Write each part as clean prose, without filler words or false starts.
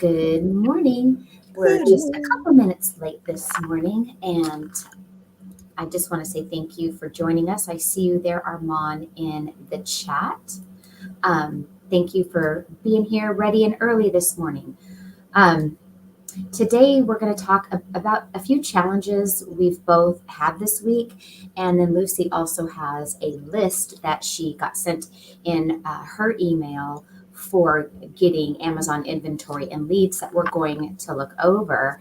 Good morning. We're Good just a morning. couple minutes late this morning, and I just want to say thank you for joining us. I see you there, Arman, in the chat. Thank you for being here ready and early this morning. Today, we're going to talk about a few challenges we've both had this week, and then Lucy also has a list that she got sent in her email for getting Amazon inventory and leads that we're going to look over.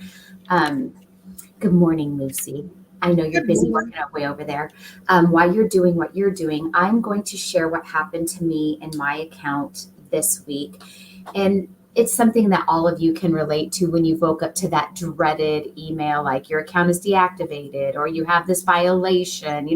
Good morning, Lucy. I know you're Good busy morning. working away over there. While you're doing what you're doing, I'm going to share what happened to me in my account this week. And it's something that all of you can relate to when you woke up to that dreaded email, like your account is deactivated or you have this violation,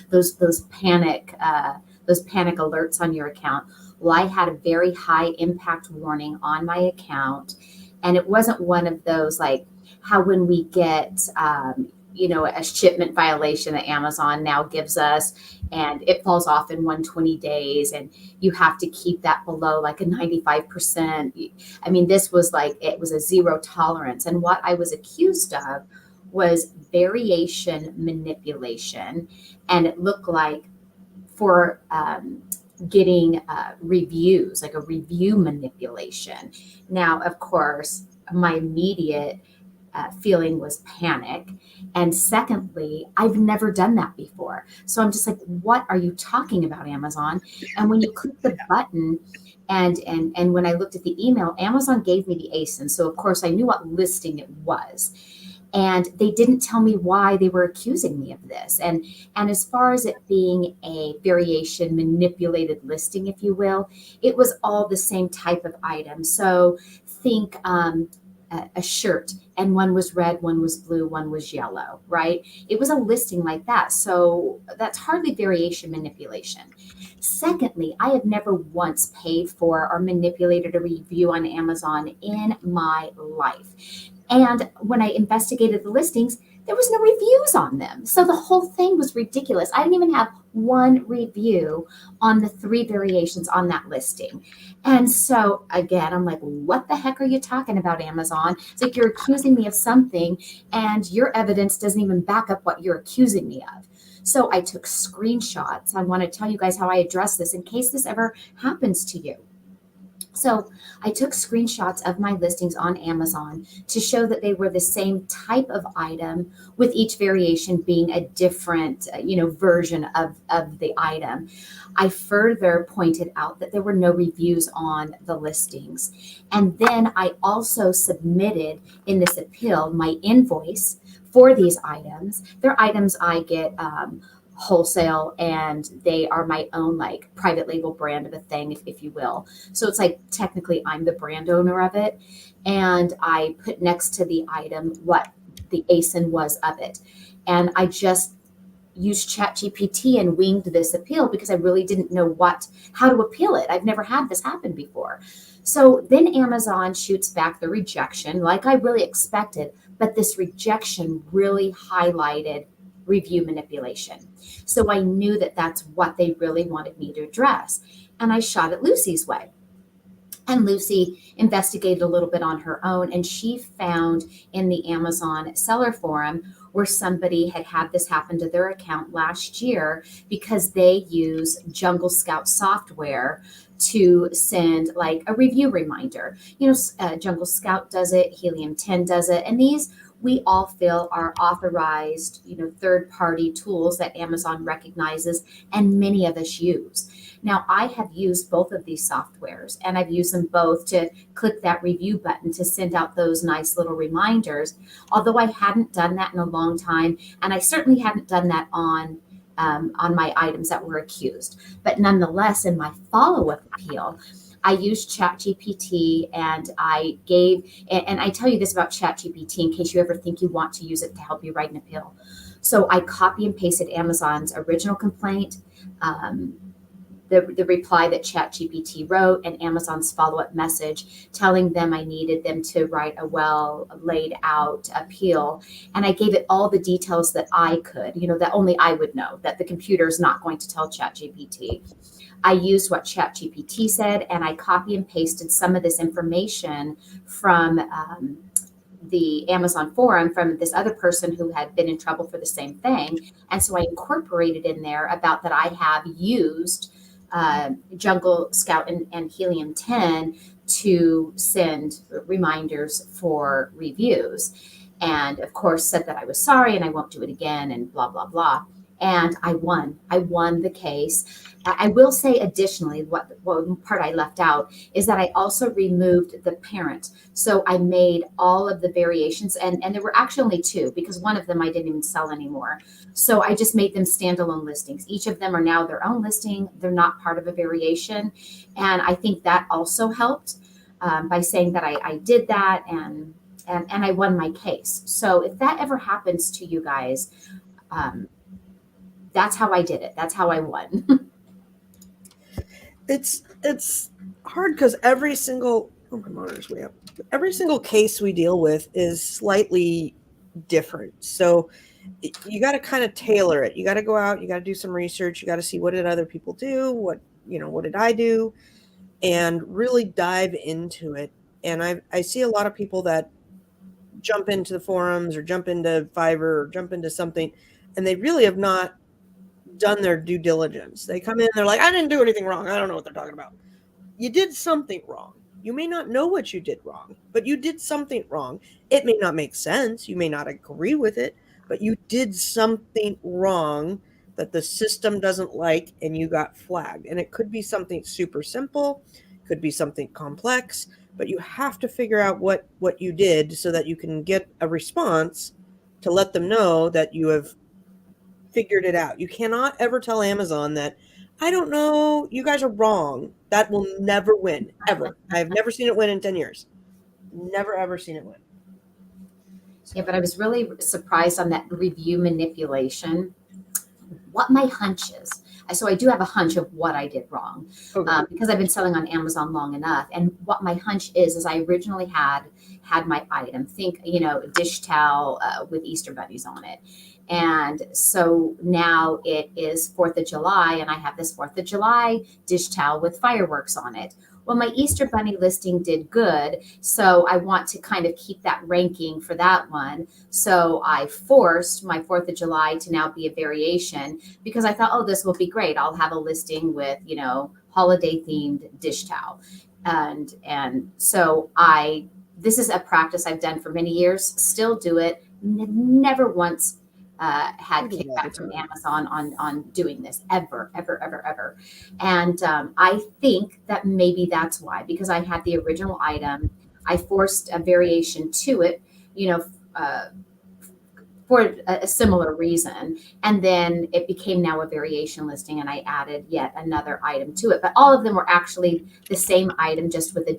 those panic alerts on your account. Well, I had a very high impact warning on my account, and it wasn't one of those like how when we get a shipment violation that Amazon now gives us, and it falls off in 120 days, and you have to keep that below like a 95%. I mean, this was like, it was a zero tolerance. And what I was accused of was variation manipulation. And it looked like for getting reviews, like a review manipulation. Now, of course, my immediate feeling was panic. And secondly, I've never done that before. So I'm just like, what are you talking about, Amazon? And when you click the button, and when I looked at the email, Amazon gave me the ASIN. So of course I knew what listing it was. And they didn't tell me why they were accusing me of this. And as far as it being a variation manipulated listing, if you will, it was all the same type of item. So think a shirt, and one was red, one was blue, one was yellow, right? It was a listing like that. So that's hardly variation manipulation. Secondly, I have never once paid for or manipulated a review on Amazon in my life. And when I investigated the listings, there was no reviews on them. So the whole thing was ridiculous. I didn't even have one review on the 3 variations on that listing. And so again, I'm like, what the heck are you talking about, Amazon? It's like you're accusing me of something and your evidence doesn't even back up what you're accusing me of. So I took screenshots. I want to tell you guys how I address this in case this ever happens to you. So I took screenshots of my listings on Amazon to show that they were the same type of item, with each variation being a different, version of the item. I further pointed out that there were no reviews on the listings. And then I also submitted in this appeal my invoice for these items. They're items I get wholesale, and they are my own like private label brand of a thing, if you will. So it's like technically I'm the brand owner of it, and I put next to the item what the ASIN was of it. And I just used ChatGPT and winged this appeal because I really didn't know how to appeal it. I've never had this happen before. So then Amazon shoots back the rejection like I really expected, but this rejection really highlighted review manipulation. So I knew that that's what they really wanted me to address. And I shot it Lucy's way. And Lucy investigated a little bit on her own, and she found in the Amazon seller forum where somebody had this happen to their account last year because they use Jungle Scout software to send like a review reminder. Jungle Scout does it, Helium 10 does it, and these we all feel are authorized, third-party tools that Amazon recognizes and many of us use. Now, I have used both of these softwares, and I've used them both to click that review button to send out those nice little reminders, although I hadn't done that in a long time, and I certainly hadn't done that on my items that were accused. But nonetheless, in my follow-up appeal, I used ChatGPT, and I tell you this about ChatGPT in case you ever think you want to use it to help you write an appeal. So I copy and pasted Amazon's original complaint, the reply that ChatGPT wrote, and Amazon's follow-up message telling them I needed them to write a well laid out appeal. And I gave it all the details that I could, that only I would know, that the computer is not going to tell ChatGPT. I used what ChatGPT said, and I copy and pasted some of this information from the Amazon forum from this other person who had been in trouble for the same thing. And so I incorporated in there about that I have used Jungle Scout and Helium 10 to send reminders for reviews. And of course, said that I was sorry and I won't do it again and blah, blah, blah. And I won. I won the case. I will say additionally, one part I left out is that I also removed the parent. So I made all of the variations, and there were actually only two because one of them I didn't even sell anymore. So I just made them standalone listings. Each of them are now their own listing. They're not part of a variation. And I think that also helped by saying that I did that and I won my case. So if that ever happens to you guys, that's how I did it. That's how I won. It's hard because every single case we deal with is slightly different. So you got to kind of tailor it. You got to go out, you got to do some research, you got to see what did other people do, what did I do, and really dive into it. And I see a lot of people that jump into the forums or jump into Fiverr or jump into something, and they really have not done their due diligence. They come in, they're like, I didn't do anything wrong. I don't know what they're talking about. You did something wrong. You may not know what you did wrong, but you did something wrong. It may not make sense. You may not agree with it, but you did something wrong that the system doesn't like, and you got flagged. And it could be something super simple, could be something complex, but you have to figure out what you did so that you can get a response to let them know that you have figured it out. You cannot ever tell Amazon that, I don't know, you guys are wrong. That will never win, ever. I've never seen it win in 10 years. Never, ever seen it win. Yeah, but I was really surprised on that review manipulation. What my hunch is. So I do have a hunch of what I did wrong because I've been selling on Amazon long enough. And what my hunch is I originally had my item. Think, dish towel with Easter bunnies on it. And so now it is 4th of July and I have this 4th of July dish towel with fireworks on it. Well, my Easter bunny listing did good. So I want to kind of keep that ranking for that one. So I forced my 4th of July to now be a variation because I thought, oh, this will be great. I'll have a listing with, holiday themed dish towel. And so this is a practice I've done for many years, still do it, never once had kickback from Amazon on doing this ever. And I think that maybe that's why, because I had the original item, I forced a variation to it, for a similar reason. And then it became now a variation listing and I added yet another item to it. But all of them were actually the same item, just with a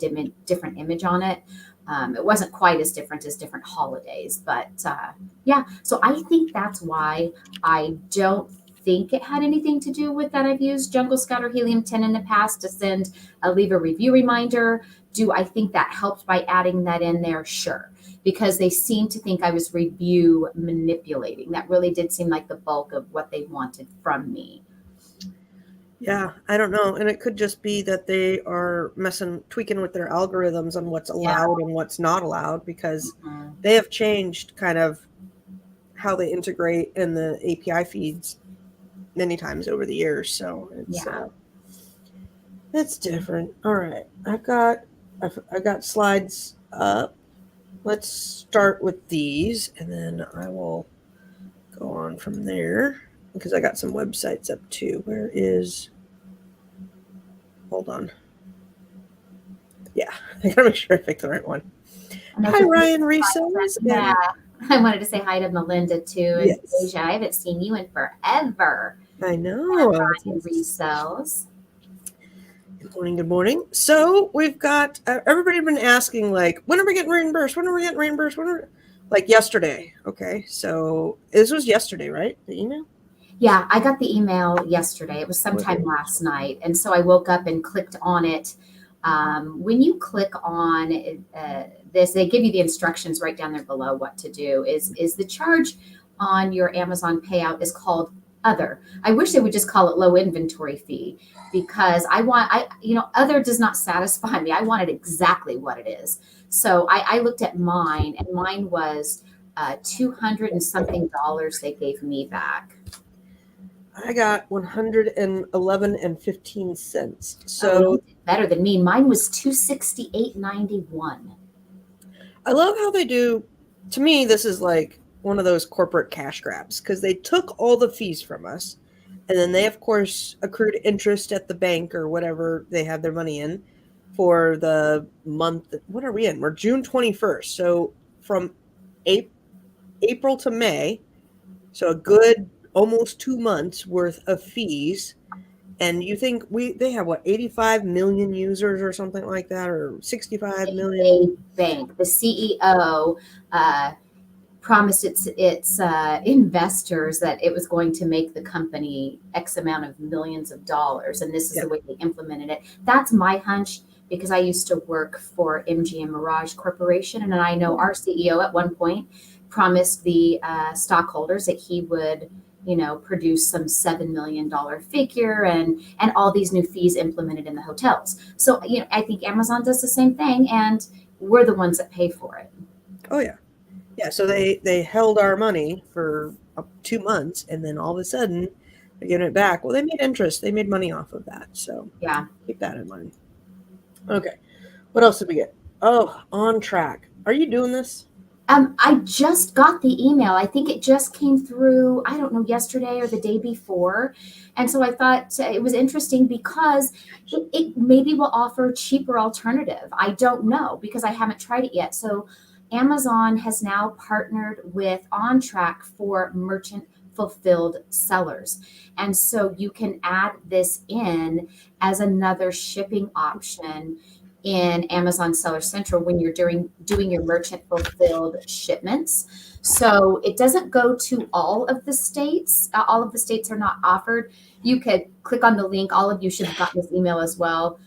different image on it. It wasn't quite as different as different holidays, but yeah. So I think that's why. I don't think it had anything to do with that I've used Jungle Scout or Helium 10 in the past to leave a review reminder. Do I think that helped by adding that in there? Sure. Because they seem to think I was review manipulating. That really did seem like the bulk of what they wanted from me. Yeah, I don't know. And it could just be that they are tweaking with their algorithms on what's allowed and what's not allowed, because they have changed kind of how they integrate in the API feeds many times over the years. So it's different. All right. I've got slides up. Let's start with these and then I will go on from there, because I got some websites up too. Hold on. Yeah, I gotta make sure I pick the right one. Hi, Ryan Resellers. Yeah, I wanted to say hi to Melinda too. And Asia, I haven't seen you in forever. I know. Ryan Resells. Good morning. So we've got everybody been asking, like, when are we getting reimbursed? Like yesterday. Okay, so this was yesterday, right? The email? Yeah, I got the email yesterday. It was sometime last night. And so I woke up and clicked on it. When you click on this, they give you the instructions right down there below what to do. Is the charge on your Amazon payout is called other. I wish they would just call it low inventory fee, because other does not satisfy me. I wanted exactly what it is. So I looked at mine, and mine was 200 and something dollars they gave me back. I got 111 and 15 cents. Oh, So well, you did better than me. Mine was 268.91. I love how they do. To me, this is like one of those corporate cash grabs, because they took all the fees from us, and then they, of course, accrued interest at the bank or whatever they have their money in for the month. What are we in? We're June 21st. So from April to May, so a good almost 2 months worth of fees. And you think they have what, 85 million users or something like that, or 65 million? A bank. The CEO promised its investors that it was going to make the company X amount of millions of dollars, and this is the way they implemented it. That's my hunch, because I used to work for MGM Mirage Corporation, and I know our CEO at one point promised the stockholders that he would, produce some $7 million figure, and all these new fees implemented in the hotels. So, I think Amazon does the same thing, and we're the ones that pay for it. Oh yeah. Yeah, so they held our money for 2 months, and then all of a sudden they're giving it back. Well, they made interest. They made money off of that. So Yeah. keep that in mind. Okay. What else did we get? Oh, OnTrack. Are you doing this? I just got the email. I think it just came through, I don't know, yesterday or the day before. And so I thought it was interesting, because it maybe will offer a cheaper alternative. I don't know, because I haven't tried it yet. So Amazon has now partnered with OnTrack for merchant fulfilled sellers. And so you can add this in as another shipping option in Amazon Seller Central when you're doing your merchant fulfilled shipments. So it doesn't go to all of the states. All of the states are not offered. You could click on the link. All of you should have gotten this email as well.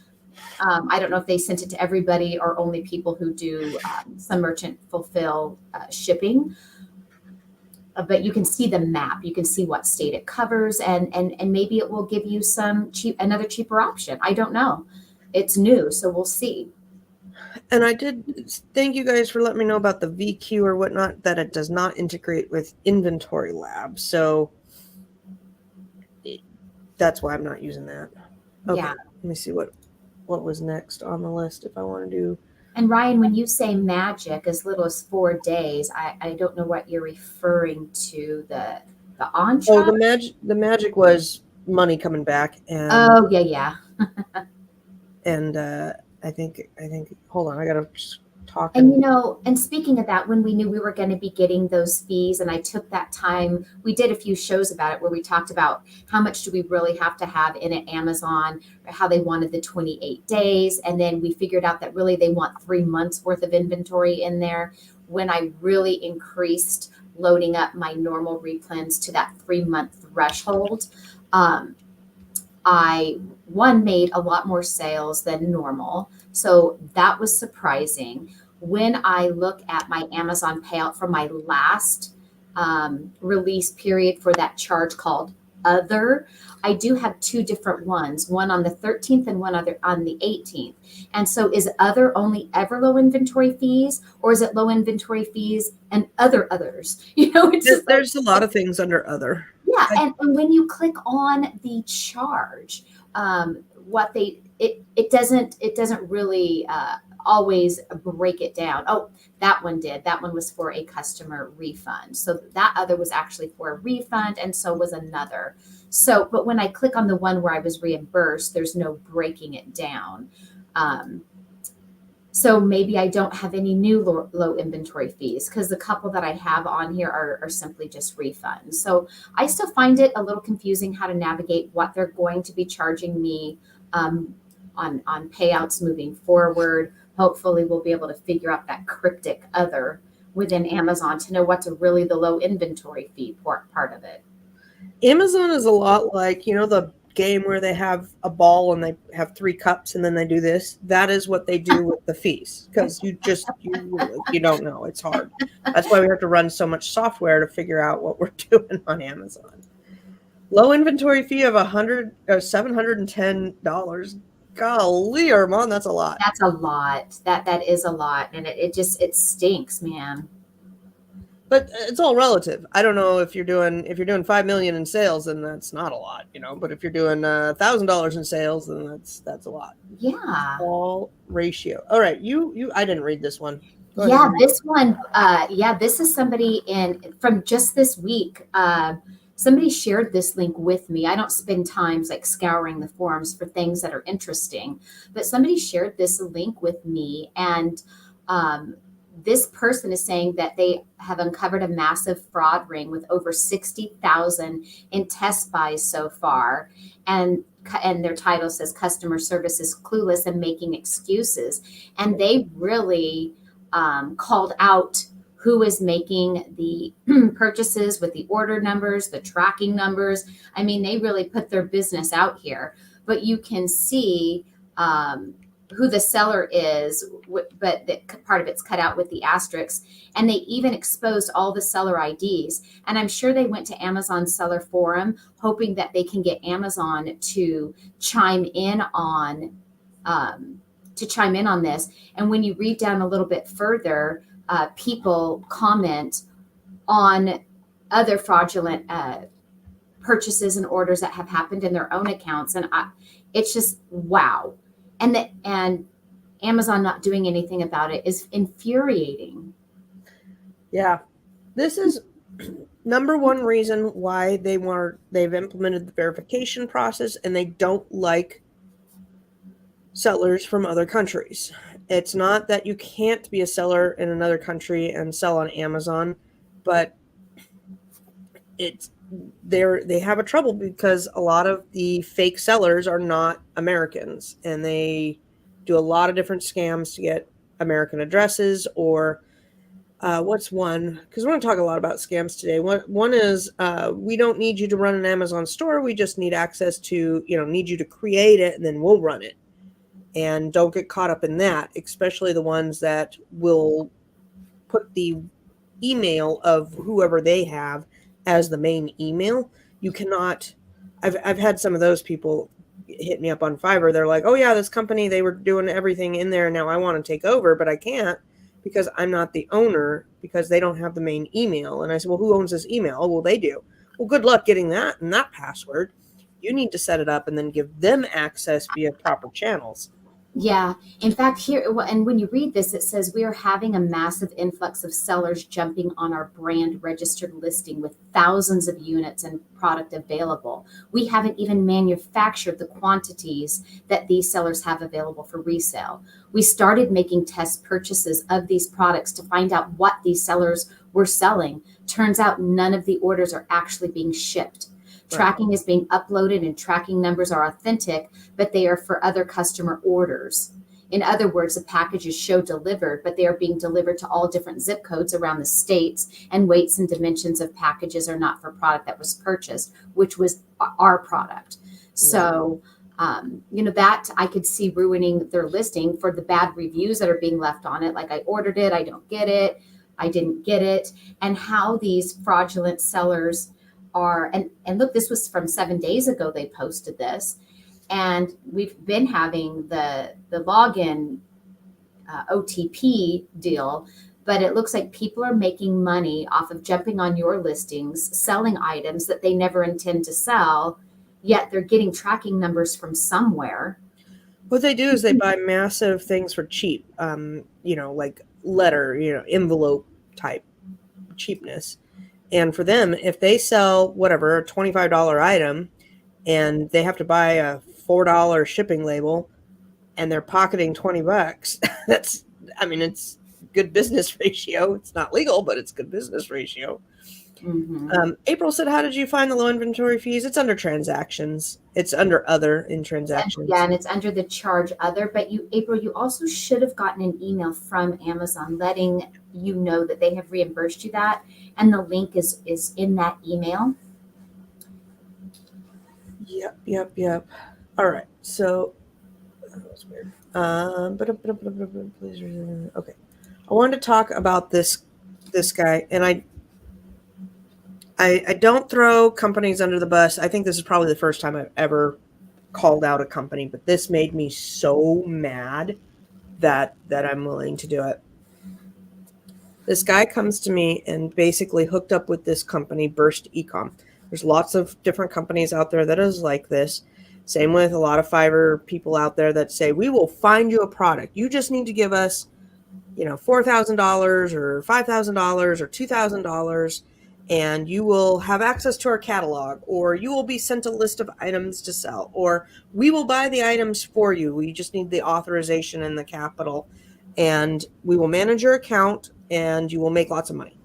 I don't know if they sent it to everybody or only people who do some merchant fulfill shipping. But you can see the map. You can see what state it covers, and maybe it will give you another cheaper option. I don't know. It's new, so we'll see. And I did thank you guys for letting me know about the VQ or whatnot, that it does not integrate with Inventory Lab. So that's why I'm not using that. Okay. Yeah. Let me see what was next on the list if I want to do. And Ryan, when you say magic, as little as 4 days, I don't know what you're referring to. The OnTrack? Oh, the magic was money coming back. And oh yeah. And I think hold on, I gotta just talk. And and speaking of that, when we knew we were going to be getting those fees, and I took that time, we did a few shows about it where we talked about how much do we really have to have in at Amazon, or how they wanted the 28 days. And then we figured out that really they want 3 months worth of inventory in there. When I really increased loading up my normal replens to that 3-month threshold, I made a lot more sales than normal. So that was surprising. When I look at my Amazon payout from my last release period for that charge called Other, I do have 2 different ones, one on the 13th and one other on the 18th. And so is Other only ever low inventory fees, or is it low inventory fees and others? There's a lot of things under Other. Yeah, and when you click on the charge, it doesn't really always break it down. Oh, that one did. That one was for a customer refund. So that Other was actually for a refund, and so was another. So, but when I click on the one where I was reimbursed, there's no breaking it down. So maybe I don't have any new low inventory fees, because the couple that I have on here are simply just refunds. So I still find it a little confusing how to navigate what they're going to be charging me on payouts moving forward. Hopefully we'll be able to figure out that cryptic Other within Amazon to know what's really the low inventory fee part of it. Amazon is a lot like, the game where they have a ball and they have 3 cups and then they do this. That is what they do with the fees, because you don't know. It's hard. That's why we have to run so much software to figure out what we're doing on Amazon. Low inventory fee of $710. Golly, Armand, that's a lot. That's a lot. That is a lot, and it stinks, man. But it's all relative. I don't know if you're doing 5 million in sales, then that's not a lot, But if you're doing $1,000 in sales, then that's a lot. Yeah. All ratio. All right, you. I didn't read this one. Go ahead Yeah, and read it. this one, this is somebody from just this week. Somebody shared this link with me. I don't spend times like scouring the forums for things that are interesting, but somebody shared this link with me, and um, this person is saying that they have uncovered a massive fraud ring with over 60,000 in test buys so far, and their title says customer service is clueless and making excuses, and they really called out who is making the purchases with the order numbers, the tracking numbers. I mean, they really put their business out here, but you can see who the seller is, but the part of it's cut out with the asterisks. And they even exposed all the seller IDs. And I'm sure they went to Amazon Seller Forum, hoping that they can get Amazon to chime in on this. And when you read down a little bit further, people comment on other fraudulent purchases and orders that have happened in their own accounts, and it's just wow. And Amazon not doing anything about it is infuriating. Yeah, this is number one reason why they've implemented the verification process, and they don't like sellers from other countries. It's not that you can't be a seller in another country and sell on Amazon, but they have a trouble because a lot of the fake sellers are not Americans, and they do a lot of different scams to get American addresses, or what's one? Because we're going to talk a lot about scams today. One is we don't need you to run an Amazon store. We just need access to, need you to create it, and then we'll run it. And don't get caught up in that, especially the ones that will put the email of whoever they have as the main email. You cannot. I've had some of those people hit me up on Fiverr. They're like, "Oh yeah, this company, they were doing everything in there. Now I want to take over, but I can't because I'm not the owner, because they don't have the main email." And I said, "Well, who owns this email?" "Oh, well, they do." "Well, good luck getting that and that password. You need to set it up and then give them access via proper channels." Yeah. In fact, here, and when you read this, it says we are having a massive influx of sellers jumping on our brand registered listing with thousands of units and product available. We haven't even manufactured the quantities that these sellers have available for resale. We started making test purchases of these products to find out what these sellers were selling. Turns out none of the orders are actually being shipped. Tracking is being uploaded and tracking numbers are authentic, but they are for other customer orders. In other words, the packages show delivered, but they are being delivered to all different zip codes around the states, and weights and dimensions of packages are not for product that was purchased, which was our product. So, that I could see ruining their listing for the bad reviews that are being left on it. Like, I ordered it, I don't get it, I didn't get it, and how these fraudulent sellers are, and look, this was from 7 days ago they posted this, and we've been having the login OTP deal, but it looks like people are making money off of jumping on your listings, selling items that they never intend to sell, yet they're getting tracking numbers from somewhere. What they do is they buy massive things for cheap, like letter, envelope type cheapness. And for them, if they sell whatever, a $25 item, and they have to buy a $4 shipping label, and they're pocketing $20, it's good business ratio. It's not legal, but it's good business ratio. Mm-hmm. April said, "How did you find the low inventory fees?" It's under transactions. It's under other in transactions. Yeah, and it's under the charge other. But April, you also should have gotten an email from Amazon letting you know that they have reimbursed you that, and the link is in that email. Yep. All right. So that was weird. Okay. I wanted to talk about this guy, and I don't throw companies under the bus. I think this is probably the first time I've ever called out a company, but this made me so mad that I'm willing to do it. This guy comes to me and basically hooked up with this company, Burst Ecom. There's lots of different companies out there that is like this. Same with a lot of Fiverr people out there that say, we will find you a product. You just need to give us, $4,000 or $5,000 or $2,000, and you will have access to our catalog, or you will be sent a list of items to sell, or we will buy the items for you. We just need the authorization and the capital, and we will manage your account, and you will make lots of money.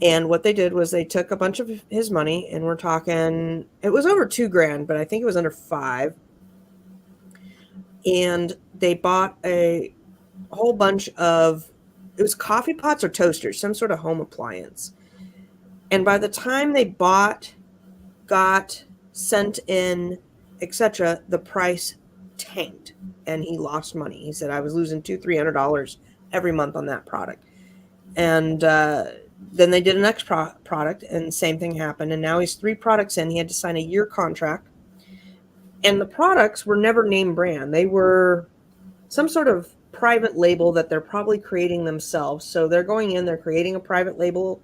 And what they did was they took a bunch of his money, and we're talking, it was over $2,000, but I think it was under $5,000. And they bought a whole bunch of, it was coffee pots or toasters, some sort of home appliance. And by the time they bought, got, sent in, etc., the price tanked and he lost money. He said, I was losing $200-$300 every month on that product. And then they did an next product and the same thing happened. And now he's 3 products in. He had to sign a year contract. And the products were never name brand. They were some sort of private label that they're probably creating themselves. So they're going in, they're creating a private label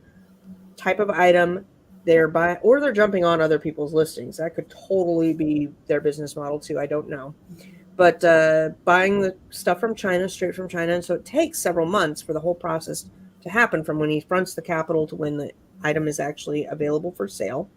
type of item. They're buying, or they're jumping on other people's listings. That could totally be their business model too. I don't know. But buying the stuff from China, straight from China. And so it takes several months for the whole process to happen, from when he fronts the capital to when the item is actually available for sale.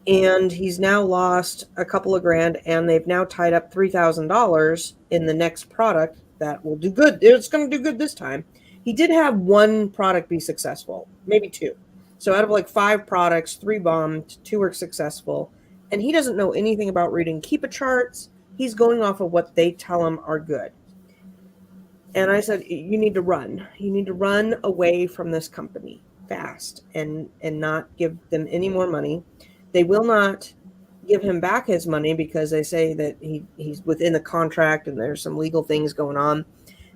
And he's now lost a couple of grand, and they've now tied up $3,000 in the next product that will do good. It's going to do good this time. He did have 1 product be successful, maybe 2. So out of like 5 products, 3 bombed, 2 were successful. And he doesn't know anything about reading Keepa charts. He's going off of what they tell him are good. And I said, you need to run. You need to run away from this company fast and not give them any more money. They will not give him back his money because they say that he's within the contract and there's some legal things going on.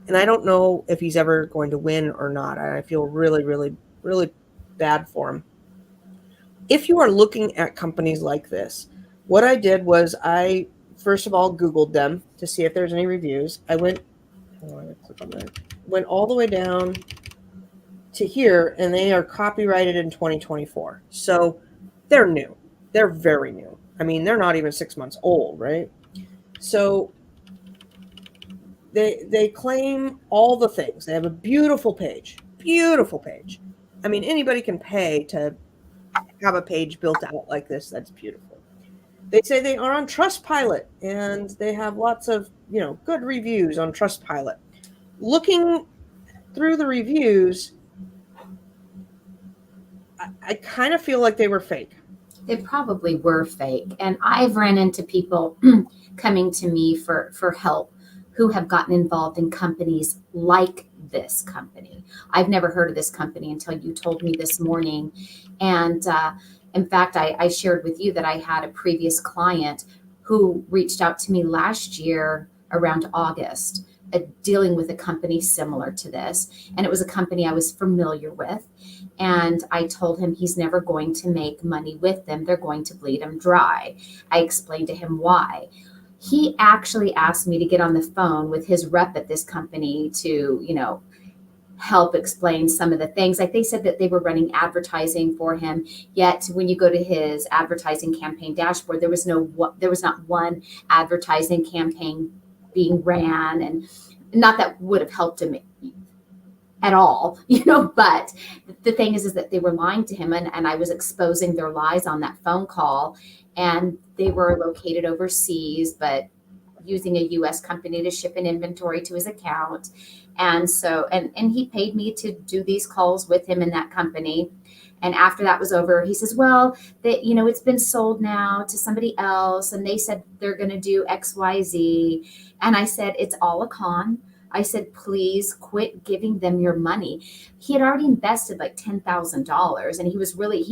And I don't know if he's ever going to win or not. I feel really, really, really bad for him. If you are looking at companies like this, what I did was I, first of all, Googled them to see if there's any reviews. I went all the way down to here, and they are copyrighted in 2024. So they're new. They're very new. I mean, they're not even 6 months old, right? So they claim all the things. They have a beautiful page. I mean, anybody can pay to have a page built out like this. That's beautiful. They say they are on Trustpilot, and they have lots of, good reviews on Trustpilot. Looking through the reviews, I kind of feel like they were fake. They probably were fake. And I've ran into people coming to me for help who have gotten involved in companies like this company. I've never heard of this company until you told me this morning. And in fact, I shared with you that I had a previous client who reached out to me last year around August, dealing with a company similar to this. And it was a company I was familiar with. And I told him he's never going to make money with them. They're going to bleed him dry. I explained to him why. He actually asked me to get on the phone with his rep at this company to, help explain some of the things. Like, they said that they were running advertising for him. Yet when you go to his advertising campaign dashboard, there was not one advertising campaign being ran, and not that would have helped him at all, but the thing is that they were lying to him, and I was exposing their lies on that phone call. And they were located overseas, but using a US company to ship an inventory to his account. And so, and he paid me to do these calls with him in that company. And after that was over, he says, well, it's been sold now to somebody else, and they said they're going to do XYZ. And I said, it's all a con. I said, please quit giving them your money. He had already invested like $10,000, and he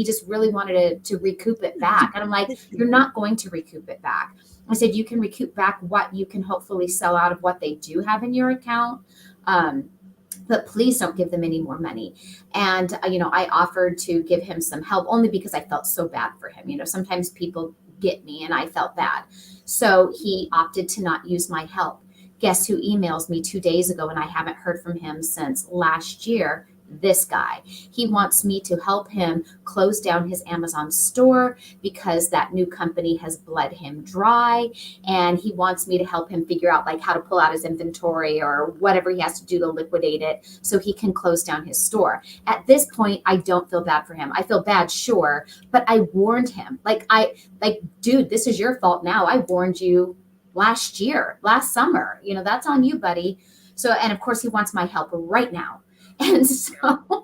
just really wanted to recoup it back. And I'm like, you're not going to recoup it back. I said, you can recoup back what you can hopefully sell out of what they do have in your account. but please don't give them any more money. And, I offered to give him some help only because I felt so bad for him. Sometimes people get me and I felt bad. So he opted to not use my help. Guess who emails me 2 days ago and I haven't heard from him since last year? This guy. He wants me to help him close down his Amazon store because that new company has bled him dry, and he wants me to help him figure out like how to pull out his inventory or whatever he has to do to liquidate it so he can close down his store. At this point, I don't feel bad for him. I feel bad, sure, but I warned him. Dude, this is your fault now. I warned you last summer. That's on you, buddy. So, and of course he wants my help right now. And so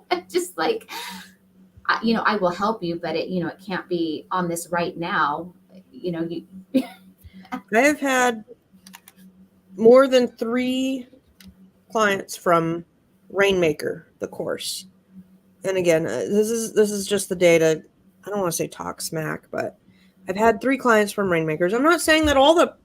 I'm just like, I will help you, but it can't be on this right now. I have had more than 3 clients from Rainmaker, the course. And again, this is just the data. I don't want to say talk smack, but I've had 3 clients from Rainmakers. I'm not saying that all the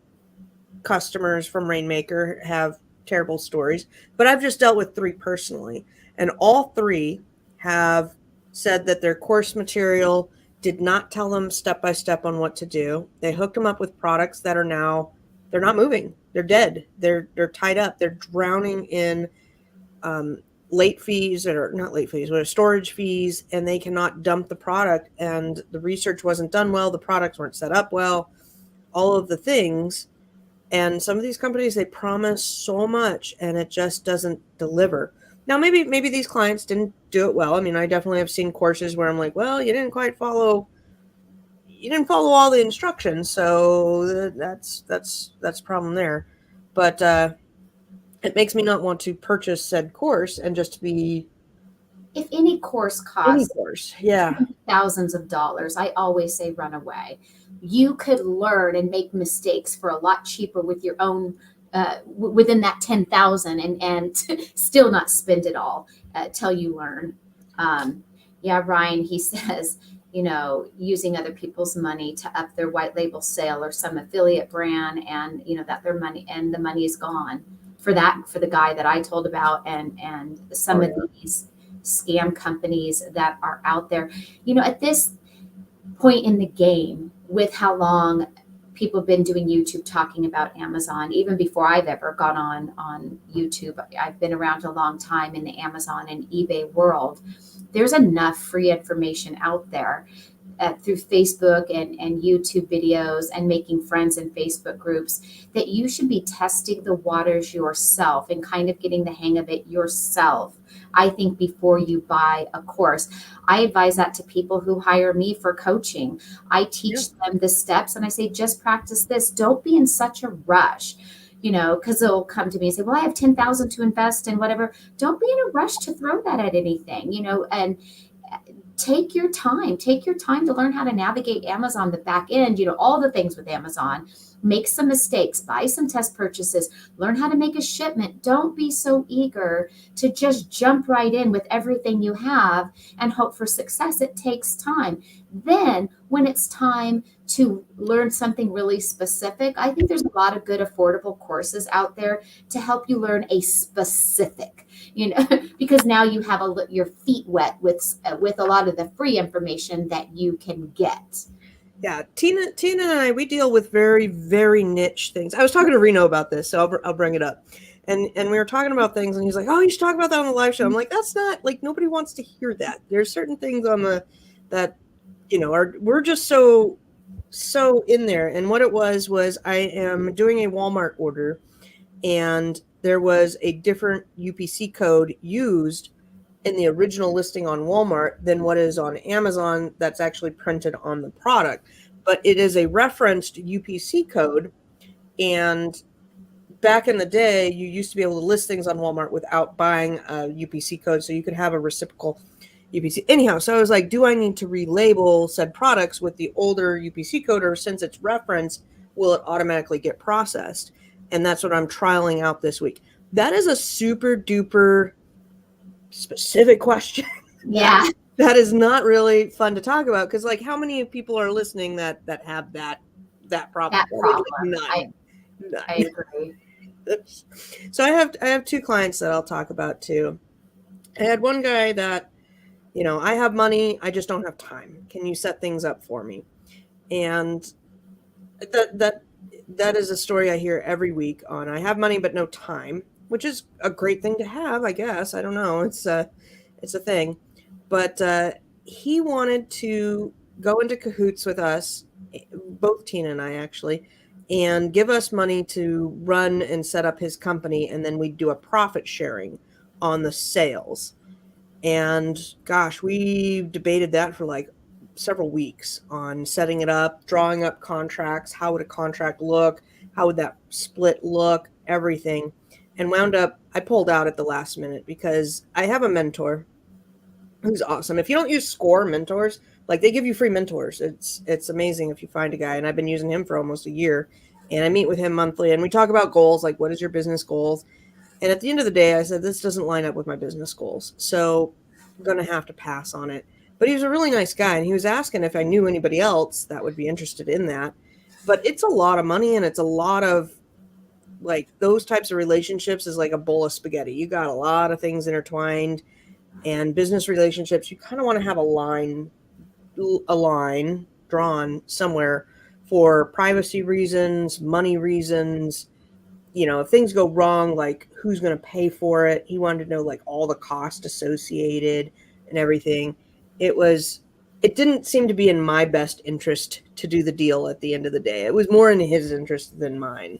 customers from Rainmaker have terrible stories, but I've just dealt with 3 personally. And all 3 have said that their course material did not tell them step by step on what to do. They hooked them up with products that are now, they're not moving. They're dead. They're tied up. They're drowning in late fees, or not late fees, but storage fees, and they cannot dump the product. And the research wasn't done well. The products weren't set up well, all of the things. And some of these companies, they promise so much and it just doesn't deliver. Now, maybe these clients didn't do it well. I mean, I definitely have seen courses where I'm like, well, you didn't follow all the instructions. So that's a problem there. But it makes me not want to purchase said course and just be. If any course costs thousands of dollars, I always say run away. You could learn and make mistakes for a lot cheaper with your own within that 10,000 and still not spend it all till you learn. Ryan, he says, using other people's money to up their white label sale or some affiliate brand, and that their money and the money is gone for the guy that I told about, and some of these scam companies that are out there. At this point in the game, with how long people have been doing YouTube talking about Amazon, even before I've ever gone on YouTube, I've been around a long time in the Amazon and eBay world. There's enough free information out there through Facebook and YouTube videos and making friends in Facebook groups that you should be testing the waters yourself and kind of getting the hang of it yourself. I think before you buy a course, I advise that to people who hire me for coaching. I teach them the steps and I say, just practice this. Don't be in such a rush, because they'll come to me and say, well, I have 10,000 to invest in whatever. Don't be in a rush to throw that at anything, and take your time to learn how to navigate Amazon, the back end, all the things with Amazon. Make some mistakes, buy some test purchases, learn how to make a shipment. Don't be so eager to just jump right in with everything you have and hope for success. It takes time. Then when it's time to learn something really specific, I think there's a lot of good affordable courses out there to help you learn a specific, because now you have your feet wet with a lot of the free information that you can get. Yeah, Tina and I, we deal with very, very niche things. I was talking to Reno about this, so I'll bring it up. And we were talking about things, and he's like, oh, you should talk about that on the live show. I'm like, that's not, like, nobody wants to hear that. There's certain things on we're just so in there. And what it was I am doing a Walmart order, and there was a different UPC code used in the original listing on Walmart than what is on Amazon that's actually printed on the product. But it is a referenced UPC code. And back in the day, you used to be able to list things on Walmart without buying a UPC code. So you could have a reciprocal UPC. Anyhow, so I was like, do I need to relabel said products with the older UPC code, or since it's referenced, will it automatically get processed? And that's what I'm trialing out this week. That is a super duper specific question. Yeah. That is not really fun to talk about, because like, how many people are listening that have that problem? I agree. So I have 2 clients that I'll talk about too. I had one guy that, I have money, I just don't have time. Can you set things up for me? And that is a story I hear every week on I have money but no time, which is a great thing to have, I guess. I don't know. It's a thing. But he wanted to go into cahoots with us, both Tina and I actually, and give us money to run and set up his company, and then we'd do a profit sharing on the sales. And gosh, we debated that for like several weeks on setting it up, drawing up contracts. How would a contract look? How would that split look? Everything. And wound up, I pulled out at the last minute because I have a mentor who's awesome. If you don't use Score mentors, like they give you free mentors. It's amazing if you find a guy. And I've been using him for almost a year. And I meet with him monthly and we talk about goals, like what is your business goals? And at the end of the day, I said, this doesn't line up with my business goals. So I'm going to have to pass on it. But he was a really nice guy. And he was asking if I knew anybody else that would be interested in that. But it's a lot of money and it's a lot of like those types of relationships is like a bowl of spaghetti. You got a lot of things intertwined, and business relationships, you kind of want to have a line drawn somewhere for privacy reasons, money reasons. If things go wrong, like who's going to pay for it? He wanted to know like all the cost associated and everything. It didn't seem to be in my best interest to do the deal at the end of the day. It was more in his interest than mine.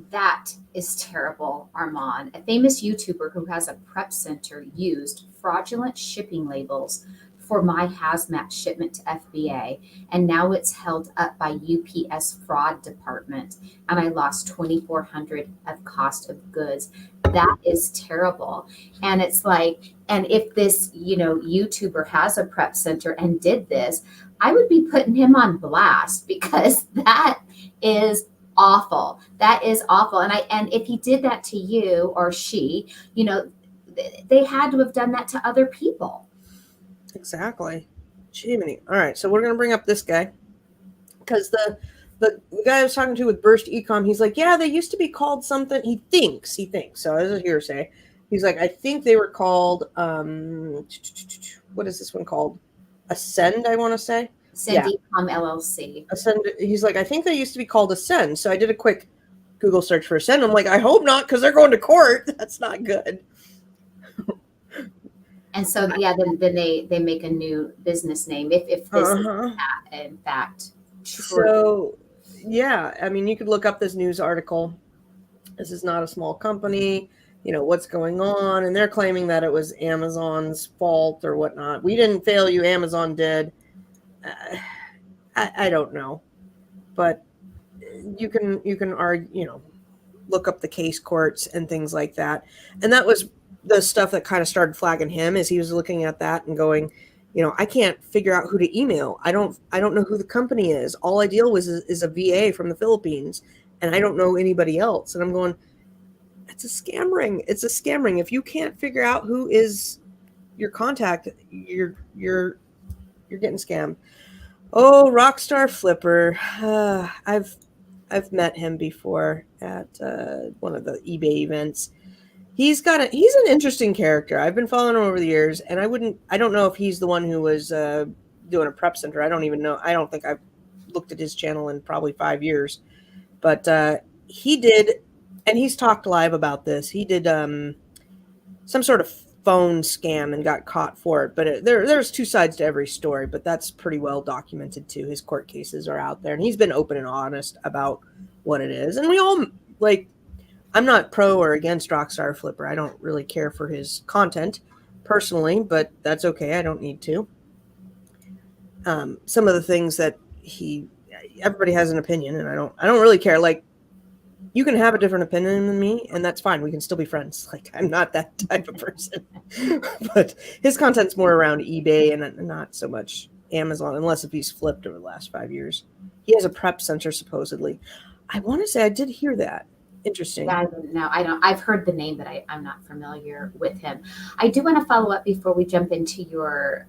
That is terrible, Arman. A famous YouTuber who has a prep center used fraudulent shipping labels for my hazmat shipment to FBA, and now it's held up by UPS fraud department, and I lost $2,400 of cost of goods. That is terrible. And it's like, and if this, YouTuber has a prep center and did this, I would be putting him on blast because that is awful. That is awful. And if he did that to you or she, they had to have done that to other people. Exactly. Jiminy. All right, so we're gonna bring up this guy because the guy I was talking to with Burst Ecom, he's like, yeah, they used to be called something. He thinks. So this is hearsay. He's like, I think they were called. What is this one called? Ascend, I want to say. Ascend Ecom LLC. Ascend. He's like, I think they used to be called Ascend. So I did a quick Google search for Ascend. I'm like, I hope not, because they're going to court. That's not good. And so, then they make a new business name if this is in fact true. So, yeah, I mean, you could look up this news article. This is not a small company. What's going on, and they're claiming that it was Amazon's fault or whatnot. We didn't fail you, Amazon did. I don't know, but you can argue, look up the case courts and things like that. And that was the stuff that kind of started flagging him, as he was looking at that and going, I can't figure out who to email. I don't know who the company is. All I deal with is a VA from the Philippines, and I don't know anybody else. And I'm going, it's a scam ring. It's a scam ring. If you can't figure out who is your contact, you're getting scammed. Oh, Rockstar Flipper. I've met him before at one of the eBay events. He's an interesting character. I've been following him over the years, and I don't know if he's the one who was doing a prep center. I don't even know. I don't think I've looked at his channel in probably 5 years, but he did, and he's talked live about this. He did some sort of phone scam and got caught for it. But there's two sides to every story, but that's pretty well documented too. His court cases are out there, and he's been open and honest about what it is. And we all I'm not pro or against Rockstar Flipper. I don't really care for his content personally, but that's okay. I don't need to. Some of the things that everybody has an opinion, and I don't really care. Like, you can have a different opinion than me, and that's fine. We can still be friends. Like, I'm not that type of person. But his content's more around eBay and not so much Amazon, unless if he's flipped over the last 5 years. He has a prep center, supposedly. I want to say I did hear that. Interesting. No, I don't. I've heard the name, but I'm not familiar with him. I do want to follow up before we jump into your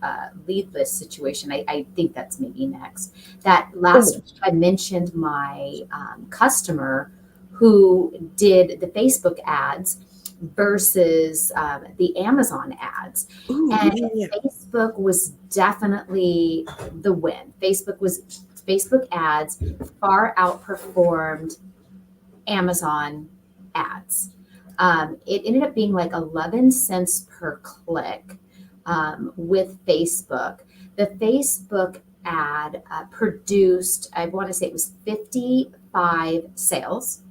lead list situation. I think that's maybe next. That last week I mentioned my customer who did the Facebook ads, versus the Amazon ads. Ooh, And yeah. Facebook was definitely the win. Facebook ads far outperformed Amazon ads. It ended up being like 11 cents per click with Facebook. The Facebook ad produced, I want to say it was 55 sales.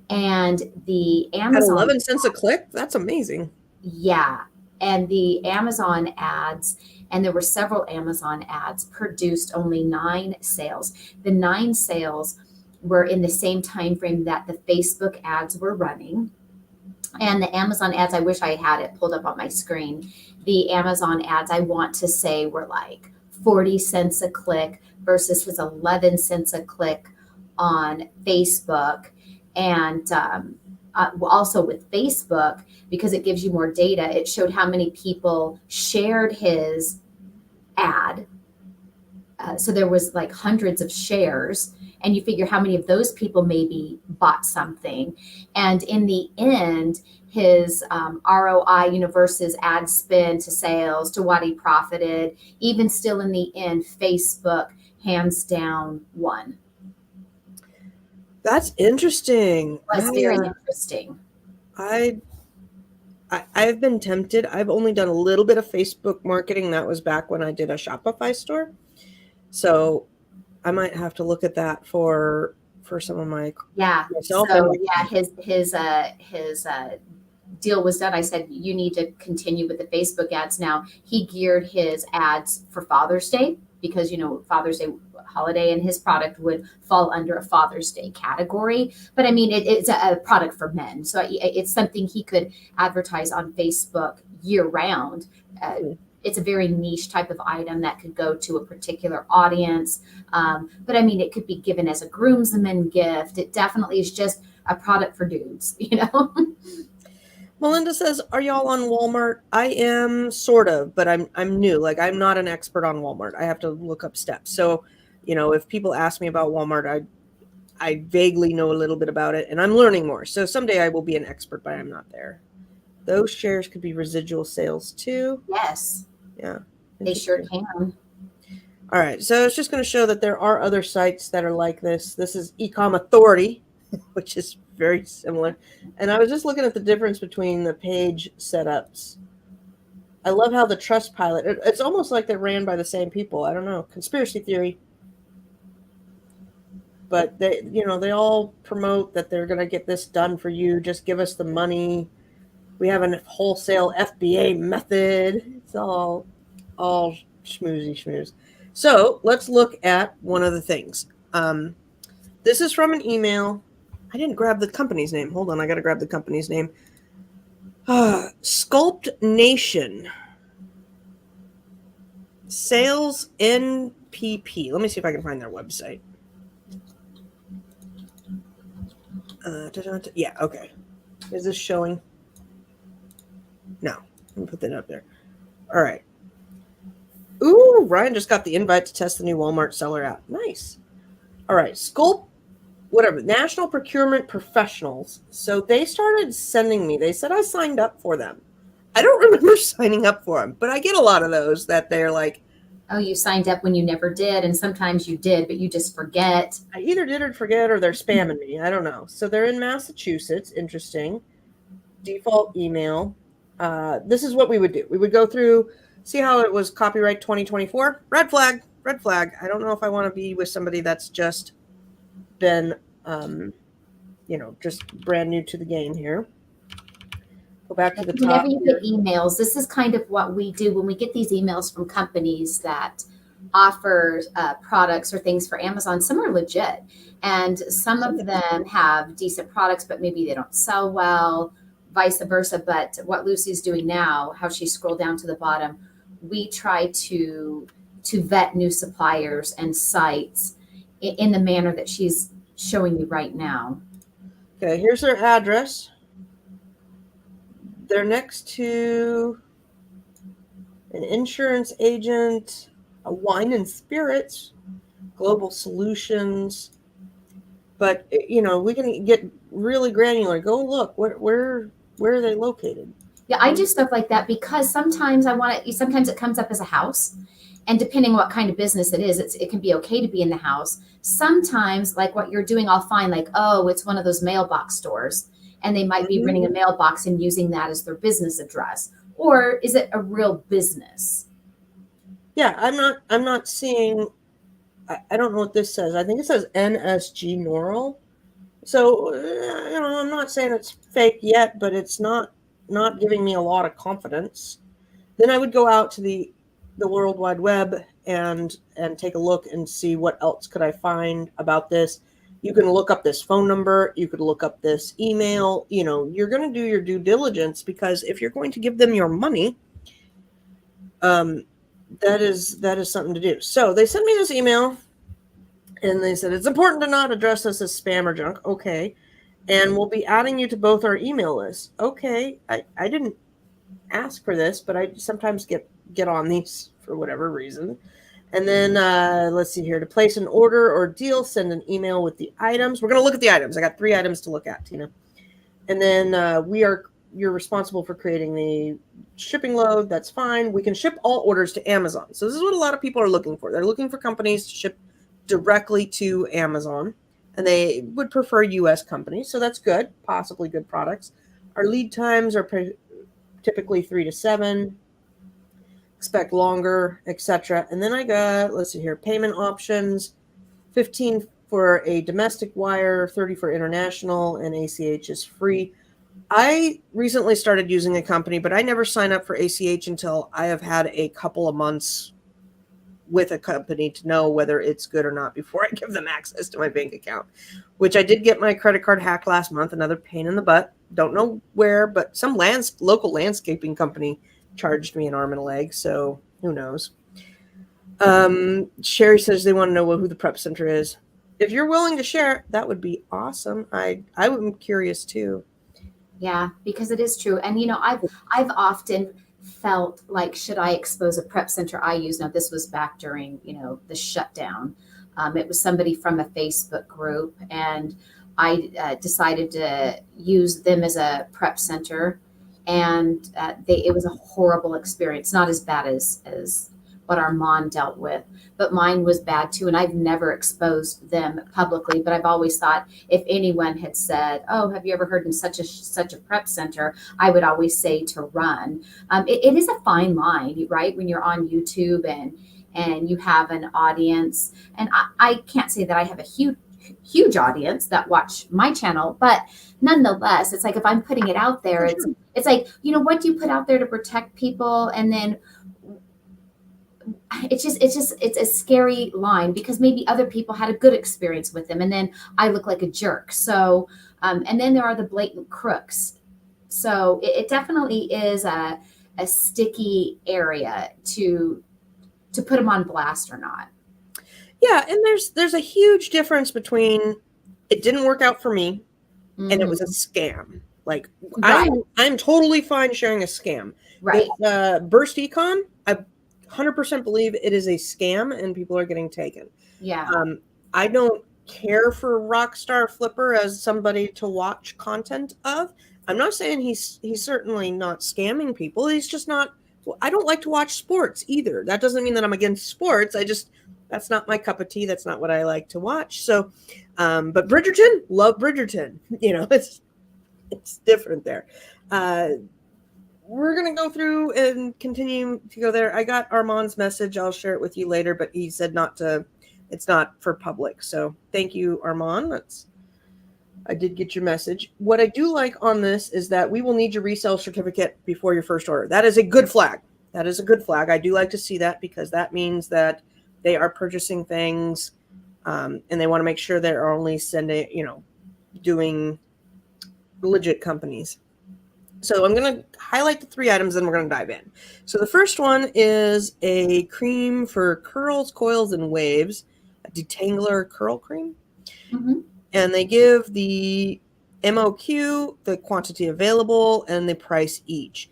And the At Amazon, 11 cents a click? That's amazing. yeah, and the Amazon ads, and there were several Amazon ads, produced only 9 sales. The 9 sales were in the same time frame that the Facebook ads were running. And the Amazon ads, I wish I had it pulled up on my screen. The Amazon ads, I want to say, were like 40 cents a click versus his 11 cents a click on Facebook. And also with Facebook, because it gives you more data, it showed how many people shared his ad. So there was like hundreds of shares, and you figure how many of those people maybe bought something. And in the end, his ROI, versus ad spend to sales to what he profited, even still in the end, Facebook hands down won. That's interesting. It was very interesting. I've been tempted. I've only done a little bit of Facebook marketing. That was back when I did a Shopify store. So I might have to look at that for some of myself. So yeah, his deal was done. I said, you need to continue with the Facebook ads. Now he geared his ads for Father's Day because, Father's Day holiday, and his product would fall under a Father's Day category. But I mean, it's a product for men. So it's something he could advertise on Facebook year round. It's a very niche type of item that could go to a particular audience. But I mean, it could be given as a groomsman gift. It definitely is just a product for dudes, Melinda says, "Are y'all on Walmart?" I am, sort of, but I'm new. Like, I'm not an expert on Walmart. I have to look up steps. So, if people ask me about Walmart, I vaguely know a little bit about it, and I'm learning more. So someday I will be an expert, but I'm not there. Those shares could be residual sales too. Yes. Yeah. They sure can. All right. So it's just going to show that there are other sites that are like this. This is Ecom Authority, which is very similar. And I was just looking at the difference between the page setups. I love how the Trustpilot, it's almost like they're ran by the same people. I don't know. Conspiracy theory. But they all promote that they're going to get this done for you. Just give us the money. We have a wholesale FBA method. It's all schmoozy schmooze. So let's look at one of the things. This is from an email. I didn't grab the company's name. Hold on, I got to grab the company's name. Sculpt Nation. Sales NPP. Let me see if I can find their website. Yeah, okay. Is this showing? No. Let me put that up there. All right. Ooh, Ryan just got the invite to test the new Walmart seller app. Nice. All right. Sculpt, whatever. National Procurement Professionals. So they started sending me. They said I signed up for them. I don't remember signing up for them, but I get a lot of those that they're like, oh, you signed up when you never did, and sometimes you did, but you just forget. I either did or forget, or they're spamming me. I don't know. So they're in Massachusetts. Interesting. Default email. This is what we would do. We would go through, see how it was copyright 2024. Red flag. Red flag. I don't know if I want to be with somebody that's just been, just brand new to the game here. Go back to the top. Whenever you get emails, this is kind of what we do when we get these emails from companies that offer products or things for Amazon. Some are legit, and some of them have decent products, but maybe they don't sell well, vice versa. But what Lucy's doing now, how she scrolled down to the bottom, we try to vet new suppliers and sites in the manner that she's showing you right now. Okay, here's their address. They're next to an insurance agent, a wine and spirits, Global Solutions. But, we can get really granular. Go look. Where Where are they located? Yeah, I do stuff like that because sometimes sometimes it comes up as a house. And depending on what kind of business it is, it can be okay to be in the house. Sometimes, like what you're doing, I'll find like, oh, it's one of those mailbox stores. And they might be renting a mailbox and using that as their business address. Or is it a real business? Yeah, I'm not seeing, I don't know what this says. I think it says NSG Normal. So, I'm not saying it's fake yet, but it's not giving me a lot of confidence. Then I would go out to the World Wide Web and take a look and see what else could I find about this. You can look up this phone number. You could look up this email. You're going to do your due diligence, because if you're going to give them your money, that is something to do. So they sent me this email, and they said, it's important to not address this as spam or junk. Okay. And we'll be adding you to both our email lists. Okay. I didn't ask for this, but I sometimes get on these for whatever reason. And then let's see here. To place an order or deal, send an email with the items. We're going to look at the items. I got 3 items to look at, Tina. And then you're responsible for creating the shipping load. That's fine. We can ship all orders to Amazon. So this is what a lot of people are looking for. They're looking for companies to ship directly to Amazon, and they would prefer U.S. companies. So that's good, possibly good products. Our lead times are typically 3 to 7. Expect longer, etc. And then I got, let's see here, payment options, 15 for a domestic wire, 30 for international, and ACH is free. I recently started using a company, but I never sign up for ACH until I have had a couple of months with a company to know whether it's good or not before I give them access to my bank account, which I did get my credit card hacked last month. Another pain in the butt. Don't know where, but some local landscaping company charged me an arm and a leg. So who knows? Sherry says they want to know who the prep center is. If you're willing to share, that would be awesome. I'm curious too. Yeah, because it is true. And I've often felt like, should I expose a prep center I use? Now, this was back during, the shutdown. It was somebody from a Facebook group, and I decided to use them as a prep center, and it was a horrible experience. Not as bad as what Arman dealt with, but mine was bad too. And I've never exposed them publicly, but I've always thought if anyone had said, "Oh, have you ever heard in such a prep center?" I would always say to run. It is a fine line, right? When you're on YouTube and you have an audience, and I can't say that I have a huge audience that watch my channel, but nonetheless, it's like if I'm putting it out there, it's like, what do you put out there to protect people? And then it's a scary line, because maybe other people had a good experience with them, and then I look like a jerk. So and then there are the blatant crooks. So it definitely is a sticky area to put them on blast or not. Yeah, and there's a huge difference between it didn't work out for me and it was a scam. Like, right. I'm totally fine sharing a scam. Right. Burst Econ, I 100% believe it is a scam and people are getting taken. Yeah. I don't care for Rockstar Flipper as somebody to watch content of. I'm not saying he's certainly not scamming people. He's just not. I don't like to watch sports either. That doesn't mean that I'm against sports. That's not my cup of tea. That's not what I like to watch. So, but Bridgerton, love Bridgerton. It's different there. We're going to go through and continue to go there. I got Armand's message. I'll share it with you later, but he said it's not for public. So thank you, Armand. I did get your message. What I do like on this is that we will need your resale certificate before your first order. That is a good flag. That is a good flag. I do like to see that, because that means that they are purchasing things, and they want to make sure they're only doing legit companies. So I'm going to highlight the 3 items, and we're going to dive in. So the first one is a cream for curls, coils, and waves, a detangler curl cream. Mm-hmm. And they give the MOQ, the quantity available, and the price each.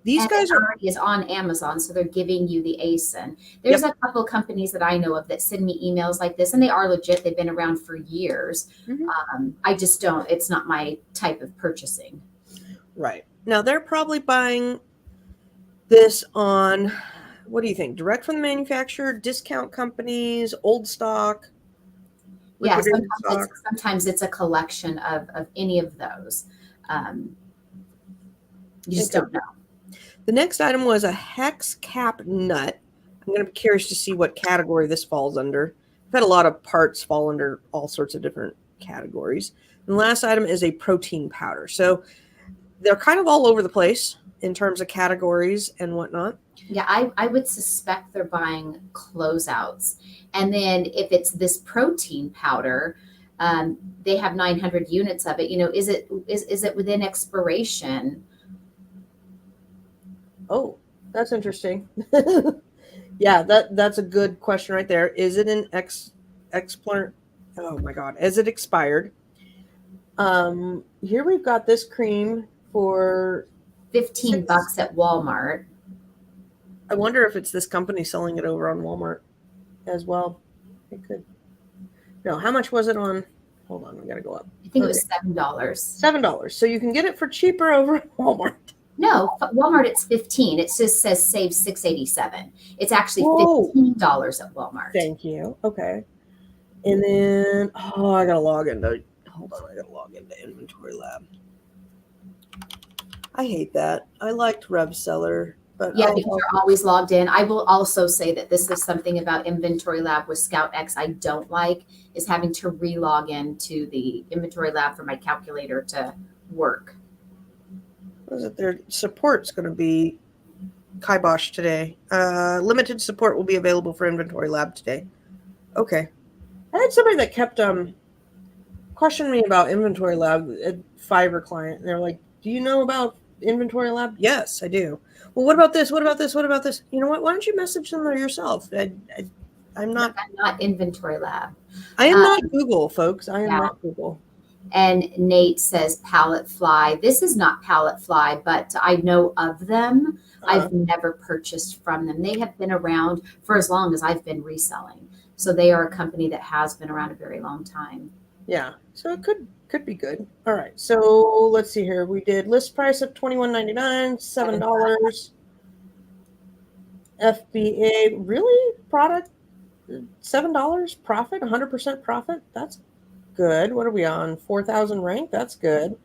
These guys already is on Amazon, so they're giving you the ASIN. There's a couple companies that I know of that send me emails like this, and they are legit. They've been around for years. Mm-hmm. I just don't. It's not my type of purchasing. Right. Now they're probably buying this on, what do you think? Direct from the manufacturer, discount companies, old stock, Yeah, liquidated stock? sometimes it's a collection of any of those. You just don't know. The next item was a hex cap nut. I'm going to be curious to see what category this falls under. I've had a lot of parts fall under all sorts of different categories. And the last item is a protein powder. So they're kind of all over the place in terms of categories and whatnot. Yeah, I would suspect they're buying closeouts. And then if it's this protein powder, they have 900 units of it. You know, is it within expiration? Oh, that's interesting. Yeah, that's a good question right there. Is it an explant? Oh my God, is it expired? Here we've got this cream for $15 at Walmart. I wonder if it's this company selling it over on Walmart as well. It could. No, how much was it on? Hold on, we gotta go up. I think it was $7. $7. So you can get it for cheaper over at Walmart. No, Walmart it's 15. It just says save $6.87. It's actually Whoa. $15 at Walmart. Thank you. Okay. And then I gotta log into. Hold on, I gotta log into Inventory Lab. I hate that. I liked RevSeller, but Yeah, because you're always logged in. I will also say that this is something about Inventory Lab with Scout X I don't like, is having to re-log into the Inventory Lab for my calculator to work. Was it their support's going to be kibosh today? Limited support will be available for Inventory Lab today. Okay. I had somebody that kept questioning me about Inventory Lab, a Fiverr client. And they're like, do you know about Inventory Lab? Yes, I do. Well, what about this? What about this? What about this? You know what? Why don't you message them yourself? I'm not Inventory Lab. I am not Google, folks. I am not Google. And Nate says Pallet Fly. This is not Pallet Fly, but I know of them. I've never purchased from them. They have been around for as long as I've been reselling. So they are a company that has been around a very long time. Yeah. So it could be good. All right. So let's see here. We did list price of $21.99, $7. FBA, really? Product $7 profit, 100% profit? That's good. What are we on? 4,000 rank? That's good.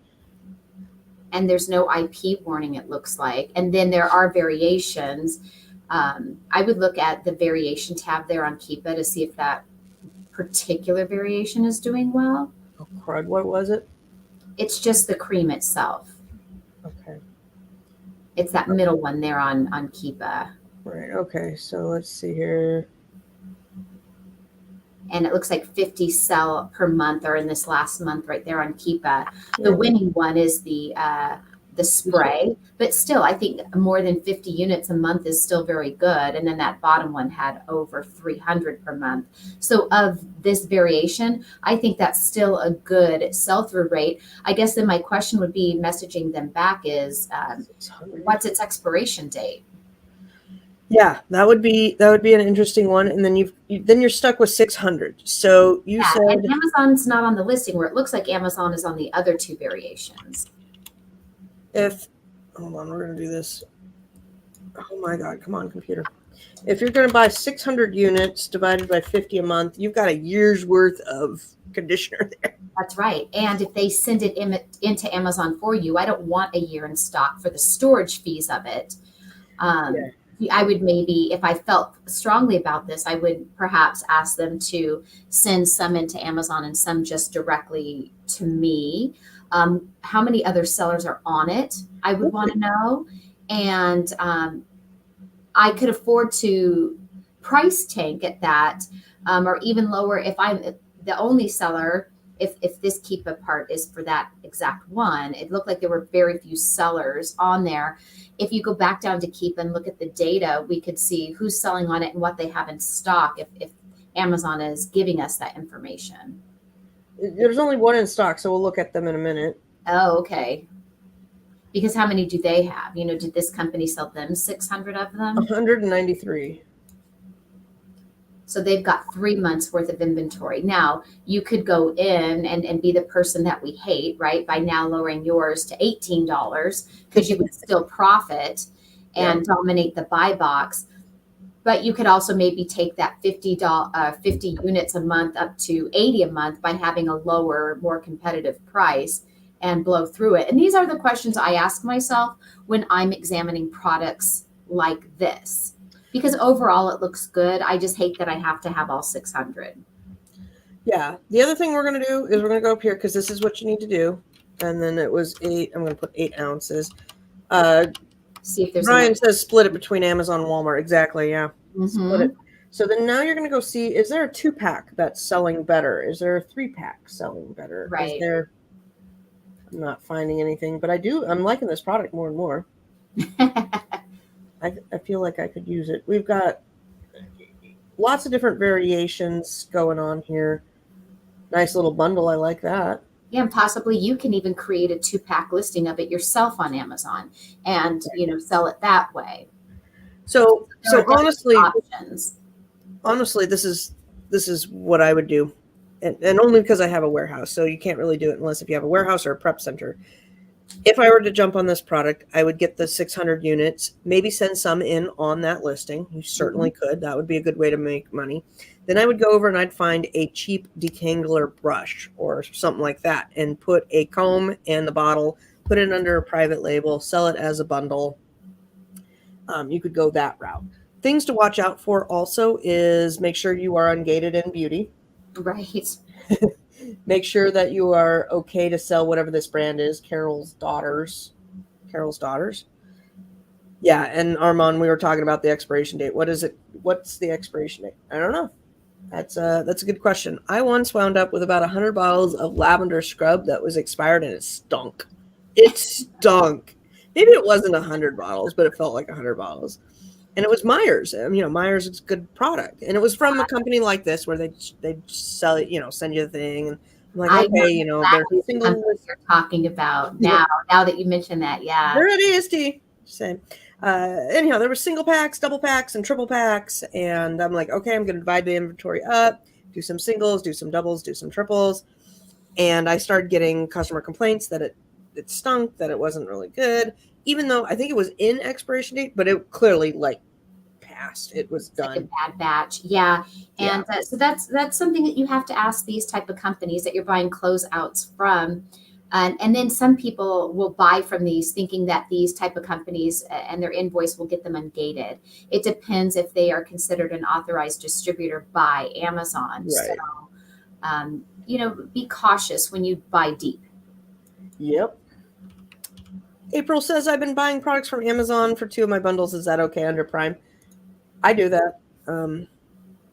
And there's no IP warning, it looks like. And then there are variations. I would look at the variation tab there on Keepa to see if that particular variation is doing well. Oh, crud. What was it? It's just the cream itself. Okay. It's that middle one there on Keepa. Right. Okay. So let's see here. And it looks like 50 sell per month, or in this last month right there on Keepa. The winning one is the spray, but still, I think more than 50 units a month is still very good. And then that bottom one had over 300 per month. So of this variation, I think that's still a good sell-through rate. I guess then my question would be, messaging them back is, what's its expiration date? Yeah, that would be an interesting one, and then you're stuck with 600. So you said, and Amazon's not on the listing, where it looks like Amazon is on the other two variations. Hold on, we're gonna do this. Oh my God, come on, computer! If you're gonna buy 600 units divided by 50 a month, you've got a year's worth of conditioner there. That's right. And if they send it into Amazon for you, I don't want a year in stock for the storage fees of it. I would maybe, if I felt strongly about this, I would perhaps ask them to send some into Amazon and some just directly to me. How many other sellers are on it? I would want to know. And I could afford to price tank at that, or even lower if I'm the only seller. If this Keepa part is for that exact one, it looked like there were very few sellers on there. If you go back down to Keepa and look at the data, we could see who's selling on it and what they have in stock if Amazon is giving us that information. There's only one in stock, so we'll look at them in a minute. Oh, okay. Because how many do they have? You know, did this company sell them 600 of them? 193. So they've got 3 months worth of inventory. Now, you could go in and be the person that we hate, right? By now lowering yours to $18 because you would still profit and dominate the buy box. But you could also maybe take that 50 units a month up to 80 a month by having a lower, more competitive price and blow through it. And these are the questions I ask myself when I'm examining products like this. Because overall it looks good. I just hate that I have to have all 600. Yeah. The other thing we're going to do is we're going to go up here because this is what you need to do. And then it was 8. I'm going to put 8 ounces. See if there's Ryan says split it between Amazon and Walmart. Exactly. Yeah. Split it. Mm-hmm. So then now you're going to go see, is there a 2-pack that's selling better? Is there a 3-pack selling better? Right. Is there, I'm not finding anything, but I'm liking this product more and more. I feel like I could use it. We've got lots of different variations going on here. Nice little bundle. I like that. Yeah, and possibly you can even create a 2-pack listing of it yourself on Amazon and sell it that way. So There are honestly, options. Honestly, this is what I would do, and only because I have a warehouse. So you can't really do it unless if you have a warehouse or a prep center. If I were to jump on this product, I would get the 600 units, maybe send some in on that listing. You certainly could. That would be a good way to make money. Then I would go over and I'd find a cheap detangler brush or something like that and put a comb and the bottle, put it under a private label, sell it as a bundle. You could go that route. Things to watch out for also is make sure you are ungated in beauty. Right. Make sure that you are okay to sell whatever this brand is, Carol's Daughters. Yeah, and Arman, we were talking about the expiration date. What is it? What's the expiration date? I don't know. That's a good question. I once wound up with about 100 bottles of lavender scrub that was expired and it stunk. It stunk. Maybe it wasn't 100 bottles, but it felt like 100 bottles. And it was Myers. Myers is a good product. And it was from a company like this where they sell it, send you the thing. And I'm like, okay, exactly they're single. What you're talking about now that you mentioned that, yeah. They're at AST. Same. Anyhow, there were single packs, double packs, and triple packs. And I'm like, okay, I'm going to divide the inventory up, do some singles, do some doubles, do some triples. And I started getting customer complaints that it stunk, that it wasn't really good, even though I think it was in expiration date, but it clearly passed. It was done. Like a bad batch. Yeah. And so that's something that you have to ask these type of companies that you're buying closeouts from. And then some people will buy from these thinking that these type of companies and their invoice will get them ungated. It depends if they are considered an authorized distributor by Amazon. Right. So, be cautious when you buy deep. Yep. April says, I've been buying products from Amazon for 2 of my bundles. Is that okay under Prime? I do that.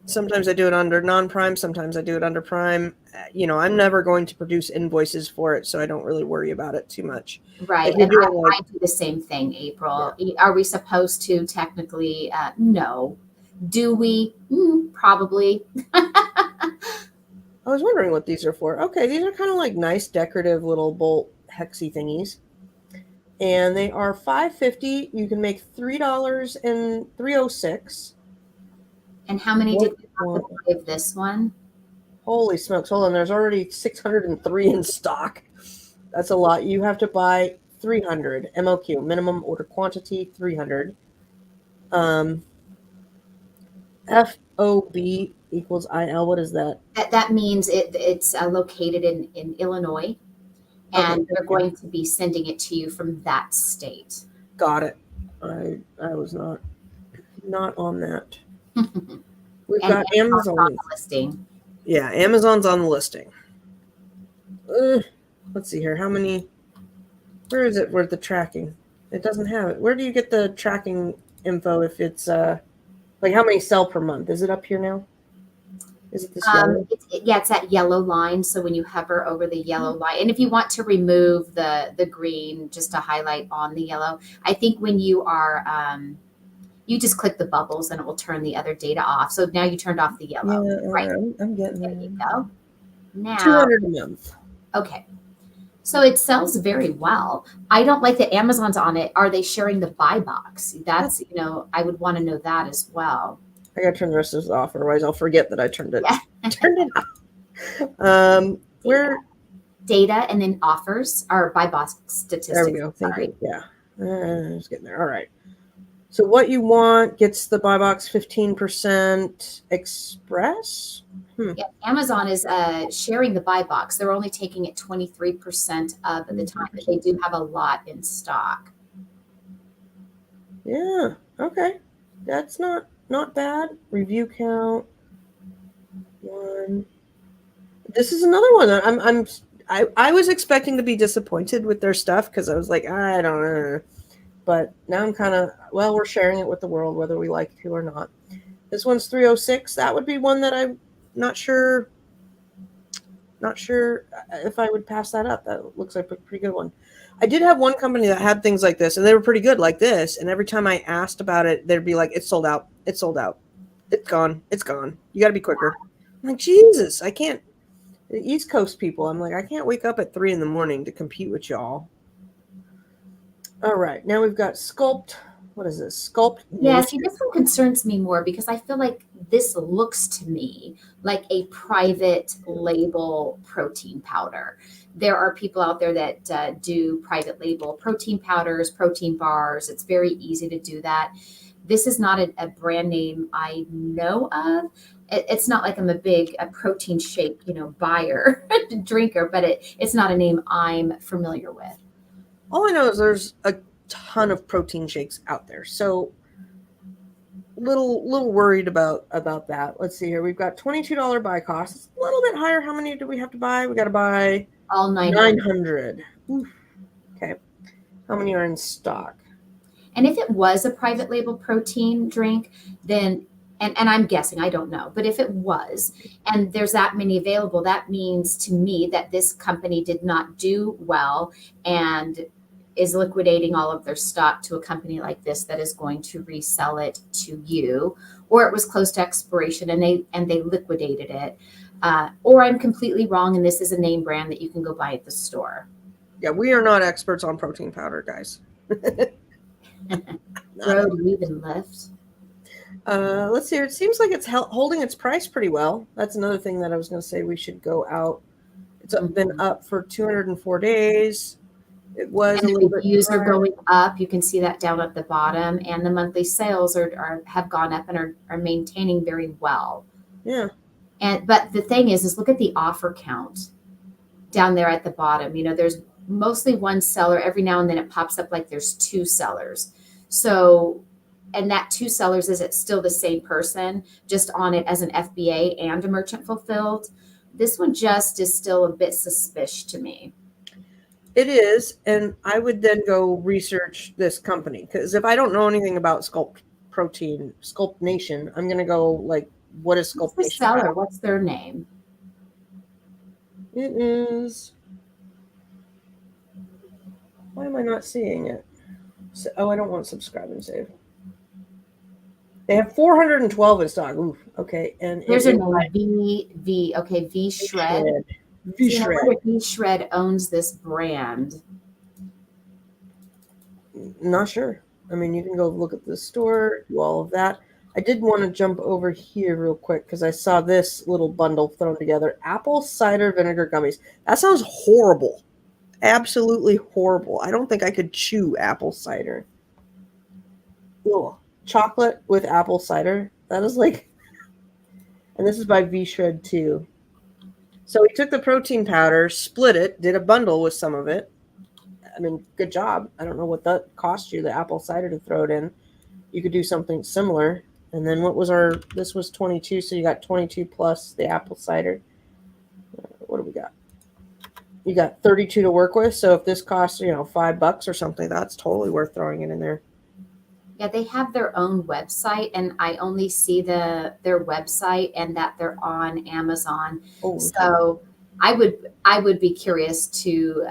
Sometimes I do it under non-Prime. Sometimes I do it under Prime. I'm never going to produce invoices for it, so I don't really worry about it too much. Right. And I do the same thing, April. Yeah. Are we supposed to technically? No. Do we? Probably. I was wondering what these are for. Okay, these are kind of like nice decorative little bolt hexy thingies. And they are $5.50. You can make $3 and $3.06. And how many did you have to give this one? Holy smokes. Hold on. There's already 603 in stock. That's a lot. You have to buy 300. MOQ, minimum order quantity, 300. FOB equals IL. What is that? That means it's located in Illinois. And they're going to be sending it to you from that state. Got it. I was not on that. We've got Amazon on the listing. Yeah, Amazon's on the listing. Let's see here. How many? Where is it? Where's the tracking? It doesn't have it. Where do you get the tracking info if it's how many sell per month? Is it up here now? Is it this yellow? It's that yellow line. So when you hover over the yellow line, and if you want to remove the green just to highlight on the yellow, I think when you are you just click the bubbles and it will turn the other data off. So now you turned off the yellow. Yeah, right. I'm getting there. There you go. Now 200 a month. Okay. So it sells very well. I don't like that Amazon's on it. Are they sharing the buy box? That's I would want to know that as well. I gotta turn the rest of this off, otherwise I'll forget that I turned it Yeah. turned it off. Where Data and then offers or buy box statistics. there we go. Thank Sorry. you. Yeah. Just getting there. All right. So what you want gets the buy box 15% express. Yeah, Amazon is sharing the buy box. They're only taking it 23% of the time, but they do have a lot in stock. Yeah. Okay. That's not bad. Review count. One. This is another one that I was expecting to be disappointed with their stuff because I was like, I don't know. But now I'm kind of, well, we're sharing it with the world whether we like to or not. This one's 306. That would be one that I'm not sure if I would pass that up. That looks like a pretty good one. I did have one company that had things like this, and they were pretty good like this. And every time I asked about it, they'd be like, it's sold out. It's sold out. It's gone. It's gone. You got to be quicker. I'm like, Jesus, I can't. The East Coast people, I'm like, I can't wake up at 3 a.m. to compete with y'all. All right. Now we've got Sculpt. What is this? Sculpt. Yeah, see, this one concerns me more because I feel like this looks to me like a private label protein powder. There are people out there that do private label protein powders, protein bars. It's very easy to do that. This is not a brand name I know of. It's not like I'm a protein shake, buyer, drinker, but it's not a name I'm familiar with. All I know is there's a ton of protein shakes out there. So little worried about that. Let's see here. We've got $22 buy cost. It's a little bit higher. How many do we have to buy? We got to buy all 900. Okay. How many are in stock? And if it was a private label protein drink, then and I'm guessing, I don't know, but if it was, and there's that many available, that means to me that this company did not do well and is liquidating all of their stock to a company like this that is going to resell it to you, or it was close to expiration and they liquidated it, or I'm completely wrong and this is a name brand that you can go buy at the store. Yeah, we are not experts on protein powder, guys. Bro, do you even lift? Let's see here. It seems like it's holding its price pretty well. That's another thing that I was going to say we should go out. It's been up for 204 days. It was and a little bit. Reviews are going up. You can see that down at the bottom, and the monthly sales have gone up and are maintaining very well. Yeah. But the thing is look at the offer count down there at the bottom. There's mostly one seller. Every now and then it pops up like there's two sellers. So, and that two sellers, is it still the same person, just on it as an FBA and a merchant fulfilled? This one just is still a bit suspicious to me. It is, and I would then go research this company, because if I don't know anything about Sculpt Nation, I'm going to go like, what is Sculpt Nation? Seller, what's their name? It is. Why am I not seeing it? Oh, I don't want subscribe and save. They have 412 in stock. Ooh, okay, and there's a name V. Okay, V Shred. V Shred owns this brand. Not sure. I mean, you can go look at the store, do all of that. I did want to jump over here real quick because I saw this little bundle thrown together. Apple cider vinegar gummies. That sounds horrible. Absolutely horrible. I don't think I could chew apple cider. Ugh. Chocolate with apple cider. That is like, and this is by V Shred too. So we took the protein powder, split it, did a bundle with some of it. I mean, good job. I don't know what that cost you, the apple cider, to throw it in. You could do something similar. And then this was 22, so you got 22 plus the apple cider. What do we got? You got 32 to work with. So if this costs, $5 or something, that's totally worth throwing it in there. Yeah, they have their own website, and I only see their website and that they're on Amazon. Oh, so okay. I would be curious to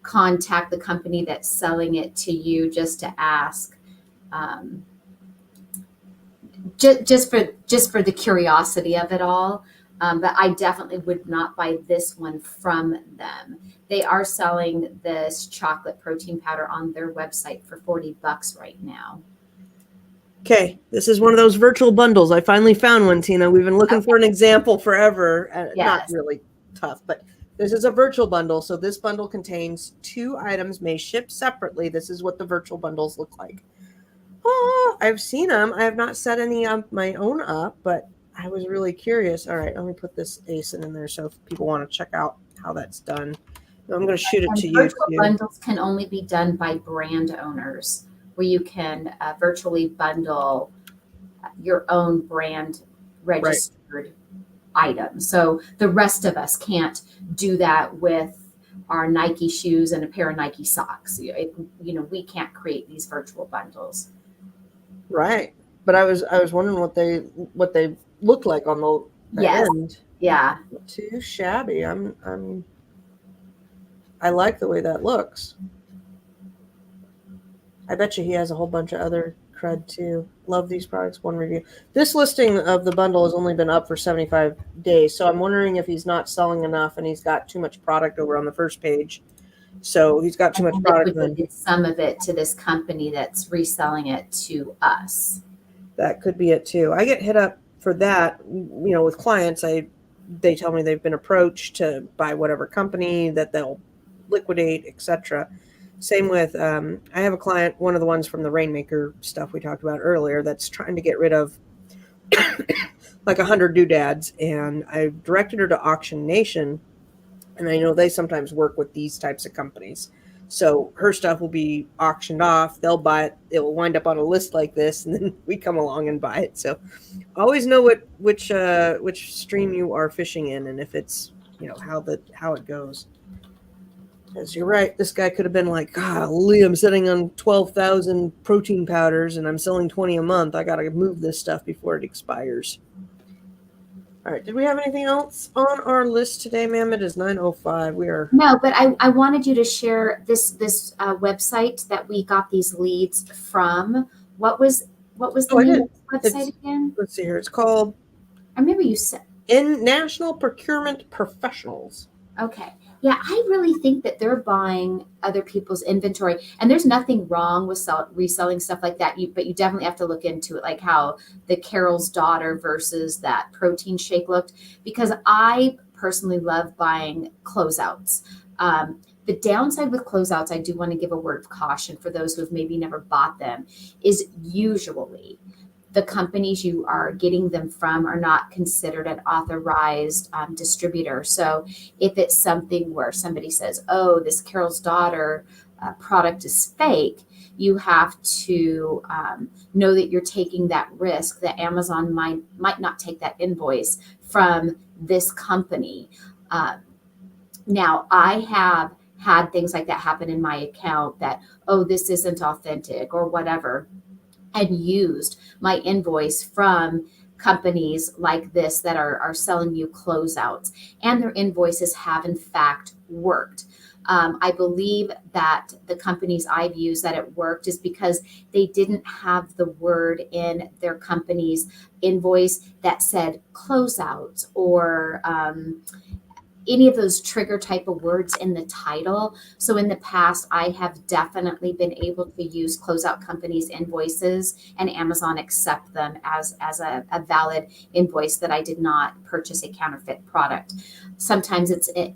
contact the company that's selling it to you just to ask, just for the curiosity of it all. But I definitely would not buy this one from them. They are selling this chocolate protein powder on their website for $40 right now. Okay, this is one of those virtual bundles. I finally found one, Tina. We've been looking for an example forever. Not Yes. really tough, but this is a virtual bundle. So this bundle contains 2 items may ship separately. This is what the virtual bundles look like. Oh, I've seen them. I have not set any of my own up, but I was really curious. All right, let me put this ASIN in there so if people want to check out how that's done. I'm going to shoot it And to you virtual too. bundles can only be done by brand owners, where you can virtually bundle your own brand registered item. So the rest of us can't do that with our Nike shoes and a pair of Nike socks. We can't create these virtual bundles. Right. But I was wondering what they look like on the Yes. end. Yeah. Not too shabby. I like the way that looks. I bet you he has a whole bunch of other cred too. Love these products. One review. This listing of the bundle has only been up for 75 days, so I'm wondering if he's not selling enough and he's got too much product over on the first page. So he's got too much product then. Liquidated some of it to this company that's reselling it to us. That could be it too. I get hit up for that, with clients. They tell me they've been approached to buy whatever company that they'll liquidate, etc. Same with I have a client, one of the ones from the Rainmaker stuff we talked about earlier, that's trying to get rid of like 100 doodads, and I directed her to Auction Nation, and I know they sometimes work with these types of companies. So her stuff will be auctioned off. They'll buy it. It will wind up on a list like this, and then we come along and buy it. So always know which stream you are fishing in, and if it's how it goes. Because you're right, this guy could have been like, golly, I'm sitting on 12,000 protein powders, and I'm selling 20 a month. I got to move this stuff before it expires. All right. Did we have anything else on our list today, ma'am? It is 9:05. We are. No, but I wanted you to share this website that we got these leads from. What was the I name did. of the website again? Let's see here. It's called I remember you said. National Procurement Professionals. Okay. Yeah, I really think that they're buying other people's inventory, and there's nothing wrong with reselling stuff like that. But you definitely have to look into it, like how the Carol's Daughter versus that protein shake looked, because I personally love buying closeouts. The downside with closeouts, I do want to give a word of caution for those who have maybe never bought them, is usually the companies you are getting them from are not considered an authorized distributor. So if it's something where somebody says, oh, this Carol's Daughter product is fake, you have to know that you're taking that risk that Amazon might not take that invoice from this company. Now, I have had things like that happen in my account that, oh, this isn't authentic or whatever, and used my invoice from companies like this that are selling you closeouts, and their invoices have in fact worked. I believe that the companies I've used that it worked is because they didn't have the word in their company's invoice that said closeouts or any of those trigger type of words in the title. So in the past, I have definitely been able to use closeout companies' invoices, and Amazon accept them as a valid invoice that I did not purchase a counterfeit product. Sometimes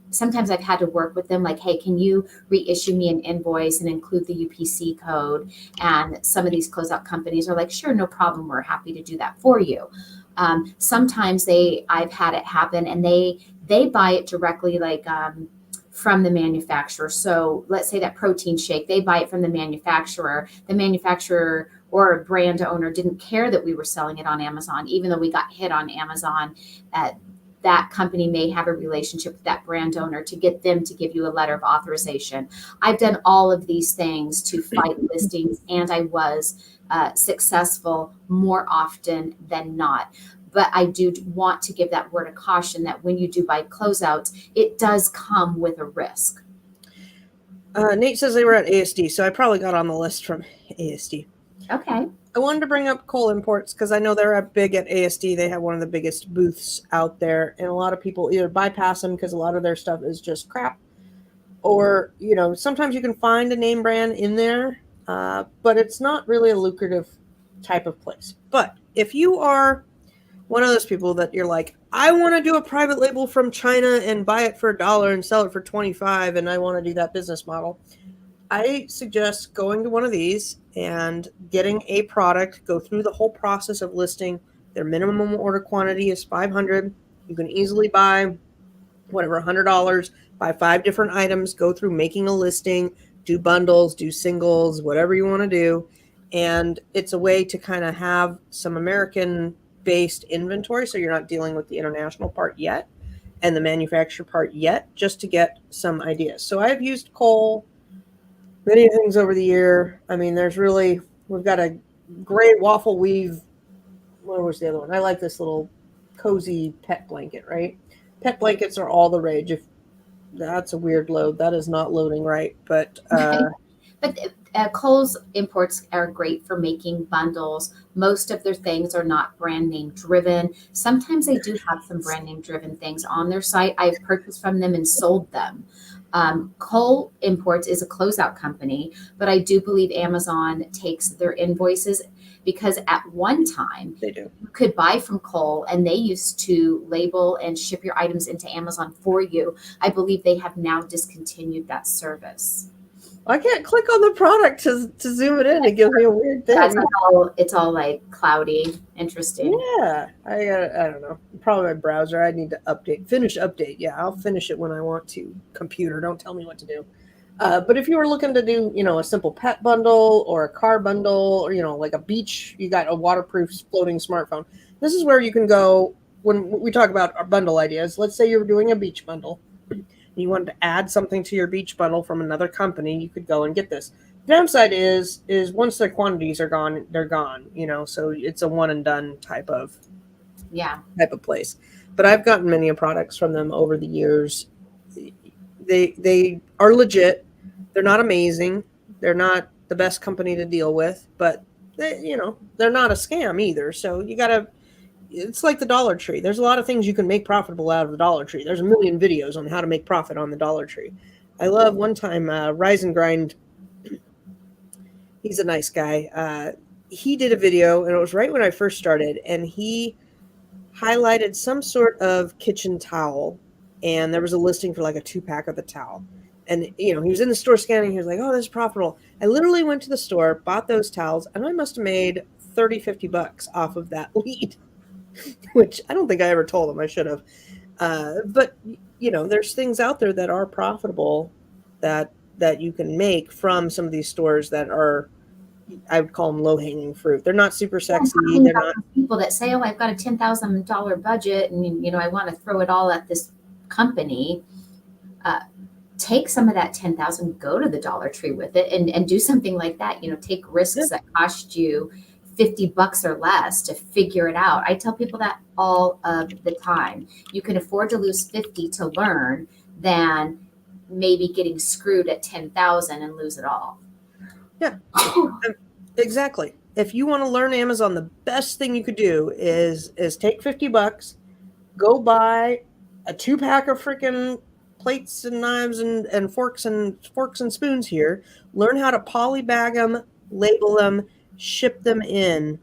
sometimes I've had to work with them like, hey, can you reissue me an invoice and include the UPC code? And some of these closeout companies are like, sure, no problem. We're happy to do that for you. Sometimes I've had it happen, and they buy it directly, like from the manufacturer. So let's say that protein shake, they buy it from the manufacturer. The manufacturer or a brand owner didn't care that we were selling it on Amazon, even though we got hit on Amazon. That company may have a relationship with that brand owner to get them to give you a letter of authorization. I've done all of these things to fight listings, and I was successful more often than not. But I do want to give that word of caution that when you do buy closeouts, it does come with a risk. Nate says they were at ASD, so I probably got on the list from ASD. Okay. I wanted to bring up Coal Imports because I know they're big at ASD. They have one of the biggest booths out there, and a lot of people either bypass them because a lot of their stuff is just crap, or sometimes you can find a name brand in there, but it's not really a lucrative type of place. But if you are one of those people that you're like, I want to do a private label from China and buy it for $1 and sell it for 25, and I want to do that business model, I suggest going to one of these and getting a product, go through the whole process of listing. Their minimum order quantity is 500. You can easily buy whatever, $100, buy 5 different items, go through making a listing, do bundles, do singles, whatever you want to do. And it's a way to kind of have some American based inventory. So you're not dealing with the international part yet and the manufacturer part yet, just to get some ideas. So I've used Cole, many things over the year. I mean, we've got a gray waffle weave. What was the other one? I like this little cozy pet blanket, right? Pet blankets are all the rage. If that's a weird load, that is not loading right. But But Kohl's imports are great for making bundles. Most of their things are not brand name driven. Sometimes they do have some brand name driven things on their site. I've purchased from them and sold them. Kohl Imports is a closeout company, but I do believe Amazon takes their invoices, because at one time they do. you could buy from Kohl and they used to label and ship your items into Amazon for you. I believe they have now discontinued that service. I can't click on the product to zoom it in. It gives me a weird thing. That's it's all like cloudy, interesting. Yeah, I don't know. Probably my browser. I need to finish update. Yeah, I'll finish it when I want to. Computer, don't tell me what to do. But if you were looking to do, a simple pet bundle or a car bundle, or, like a beach, you got a waterproof floating smartphone. This is where you can go when we talk about our bundle ideas. Let's say you're doing a beach bundle. You wanted to add something to your beach bundle from another company, you could go and get this. The downside is once their quantities are gone, they're gone, so it's a one and done type of place. But I've gotten many products from them over the years. They are legit. They're not amazing. They're not the best company to deal with, but they're not a scam either. So it's like the Dollar Tree. There's a lot of things you can make profitable out of the Dollar Tree. There's a million videos on how to make profit on the Dollar Tree. I love one time, Rise and Grind. He's a nice guy. He did a video, and it was right when I first started, and he highlighted some sort of kitchen towel, and there was a listing for like a 2-pack of the towel. And, he was in the store scanning. He was like, oh, this is profitable. I literally went to the store, bought those towels, and I must have made $30-50 off of that lead. Which I don't think I ever told them. I should have. But, there's things out there that are profitable that you can make from some of these stores that are, I would call them low-hanging fruit. They're not super sexy. They're not people that say, oh, I've got a $10,000 budget and, I want to throw it all at this company. Take some of that $10,000, go to the Dollar Tree with it and do something like that. Take risks that cost you $50 or less to figure it out. I tell people that all of the time. You can afford to lose 50 to learn than maybe getting screwed at 10,000 and lose it all. Yeah, exactly. If you want to learn Amazon, the best thing you could do is take $50, go buy a 2-pack of freaking plates and knives and forks and spoons here. Learn how to polybag them, label them, ship them in,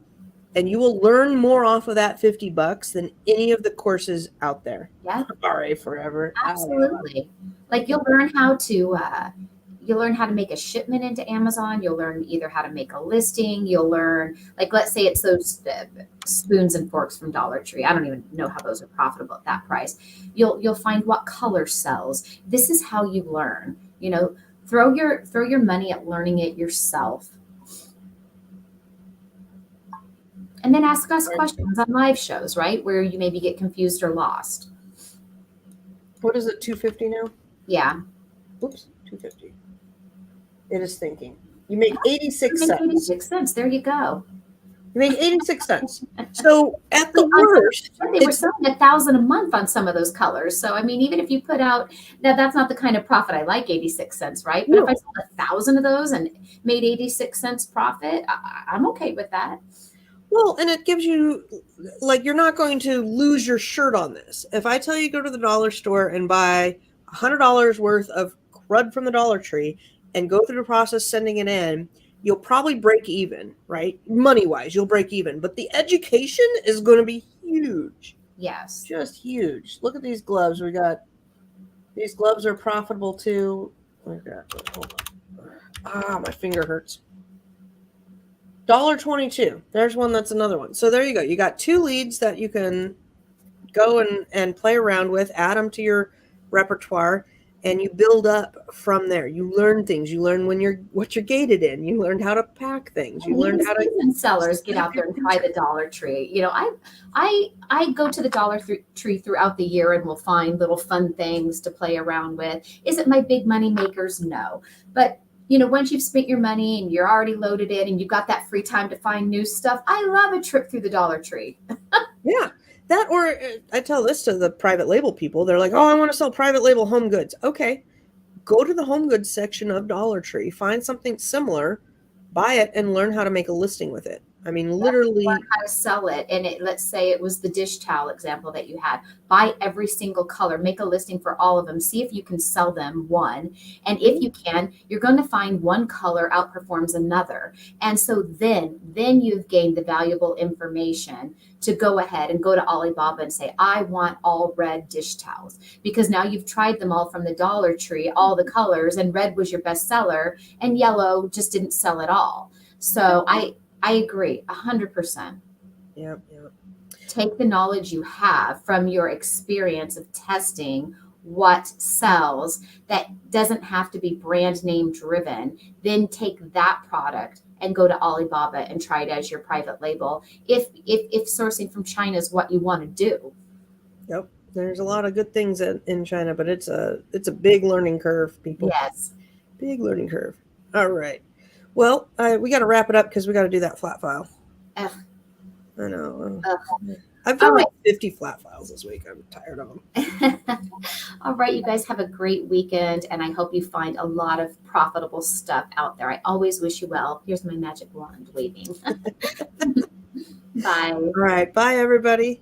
and you will learn more off of that $50 than any of the courses out there. Yeah. RA forever. Absolutely. Like you'll learn how to make a shipment into Amazon. You'll learn either how to make a listing. You'll learn, like, let's say it's those spoons and forks from Dollar Tree. I don't even know how those are profitable at that price. You'll find what color sells. This is how you learn. Throw your money at learning it yourself. And then ask us questions on live shows, right? Where you maybe get confused or lost. What is it, $2.50 now? Yeah. Oops, $2.50. It is thinking. You make 86 cents. 86 cents. There you go. You make 86 cents. So at the worst, they were selling $1,000 a month on some of those colors. So even if you put out that's not the kind of profit I like, 86 cents, right? But if I sold 1,000 of those and made 86 cents profit, I'm okay with that. Well, and it gives you, you're not going to lose your shirt on this. If I tell you go to the dollar store and buy $100 worth of crud from the Dollar Tree and go through the process sending it in, you'll probably break even, right? Money wise, you'll break even, but the education is going to be huge. Yes. Just huge. Look at these gloves. We got these gloves are profitable too. Hold on. Ah, my finger hurts. $1.22. There's one that's another one. So there you go. You got 2 leads that you can go and play around with, add them to your repertoire, and you build up from there. You learn things. You learn what you're gated in. You learned how to pack things. You And learned even how to seasoned sellers get set up out your there and try the Dollar Tree. You know, I go to the Tree throughout the year and will find little fun things to play around with. Is it my big money makers? No, but you know, once you've spent your money and you're already loaded in and you've got that free time to find new stuff, I love a trip through the Dollar Tree. Yeah. That, or I tell this to the private label people. They're like, "Oh, I want to sell private label home goods." Okay, go to the home goods section of Dollar Tree, find something similar, buy it, and learn how to make a listing with it. I mean, literally. How to sell it. And let's say it was the dish towel example that you had. Buy every single color, make a listing for all of them, see if you can sell them one. And if you can, you're going to find one color outperforms another. And so then you've gained the valuable information to go ahead and go to Alibaba and say, I want all red dish towels, because now you've tried them all from the Dollar Tree, all the colors, and red was your best seller and yellow just didn't sell at all. So I agree 100%. Yep, yep. Take the knowledge you have from your experience of testing what sells that doesn't have to be brand name driven. Then take that product and go to Alibaba and try it as your private label. If sourcing from China is what you want to do. Yep. There's a lot of good things in China, but it's a big learning curve, people. Yes. Big learning curve. All right. Well, we got to wrap it up because we got to do that flat file. Ugh. I know. Ugh. I've done like 50 flat files this week. I'm tired of them. All right, you guys have a great weekend, and I hope you find a lot of profitable stuff out there. I always wish you well. Here's my magic wand waving. Bye. All right. Bye, everybody.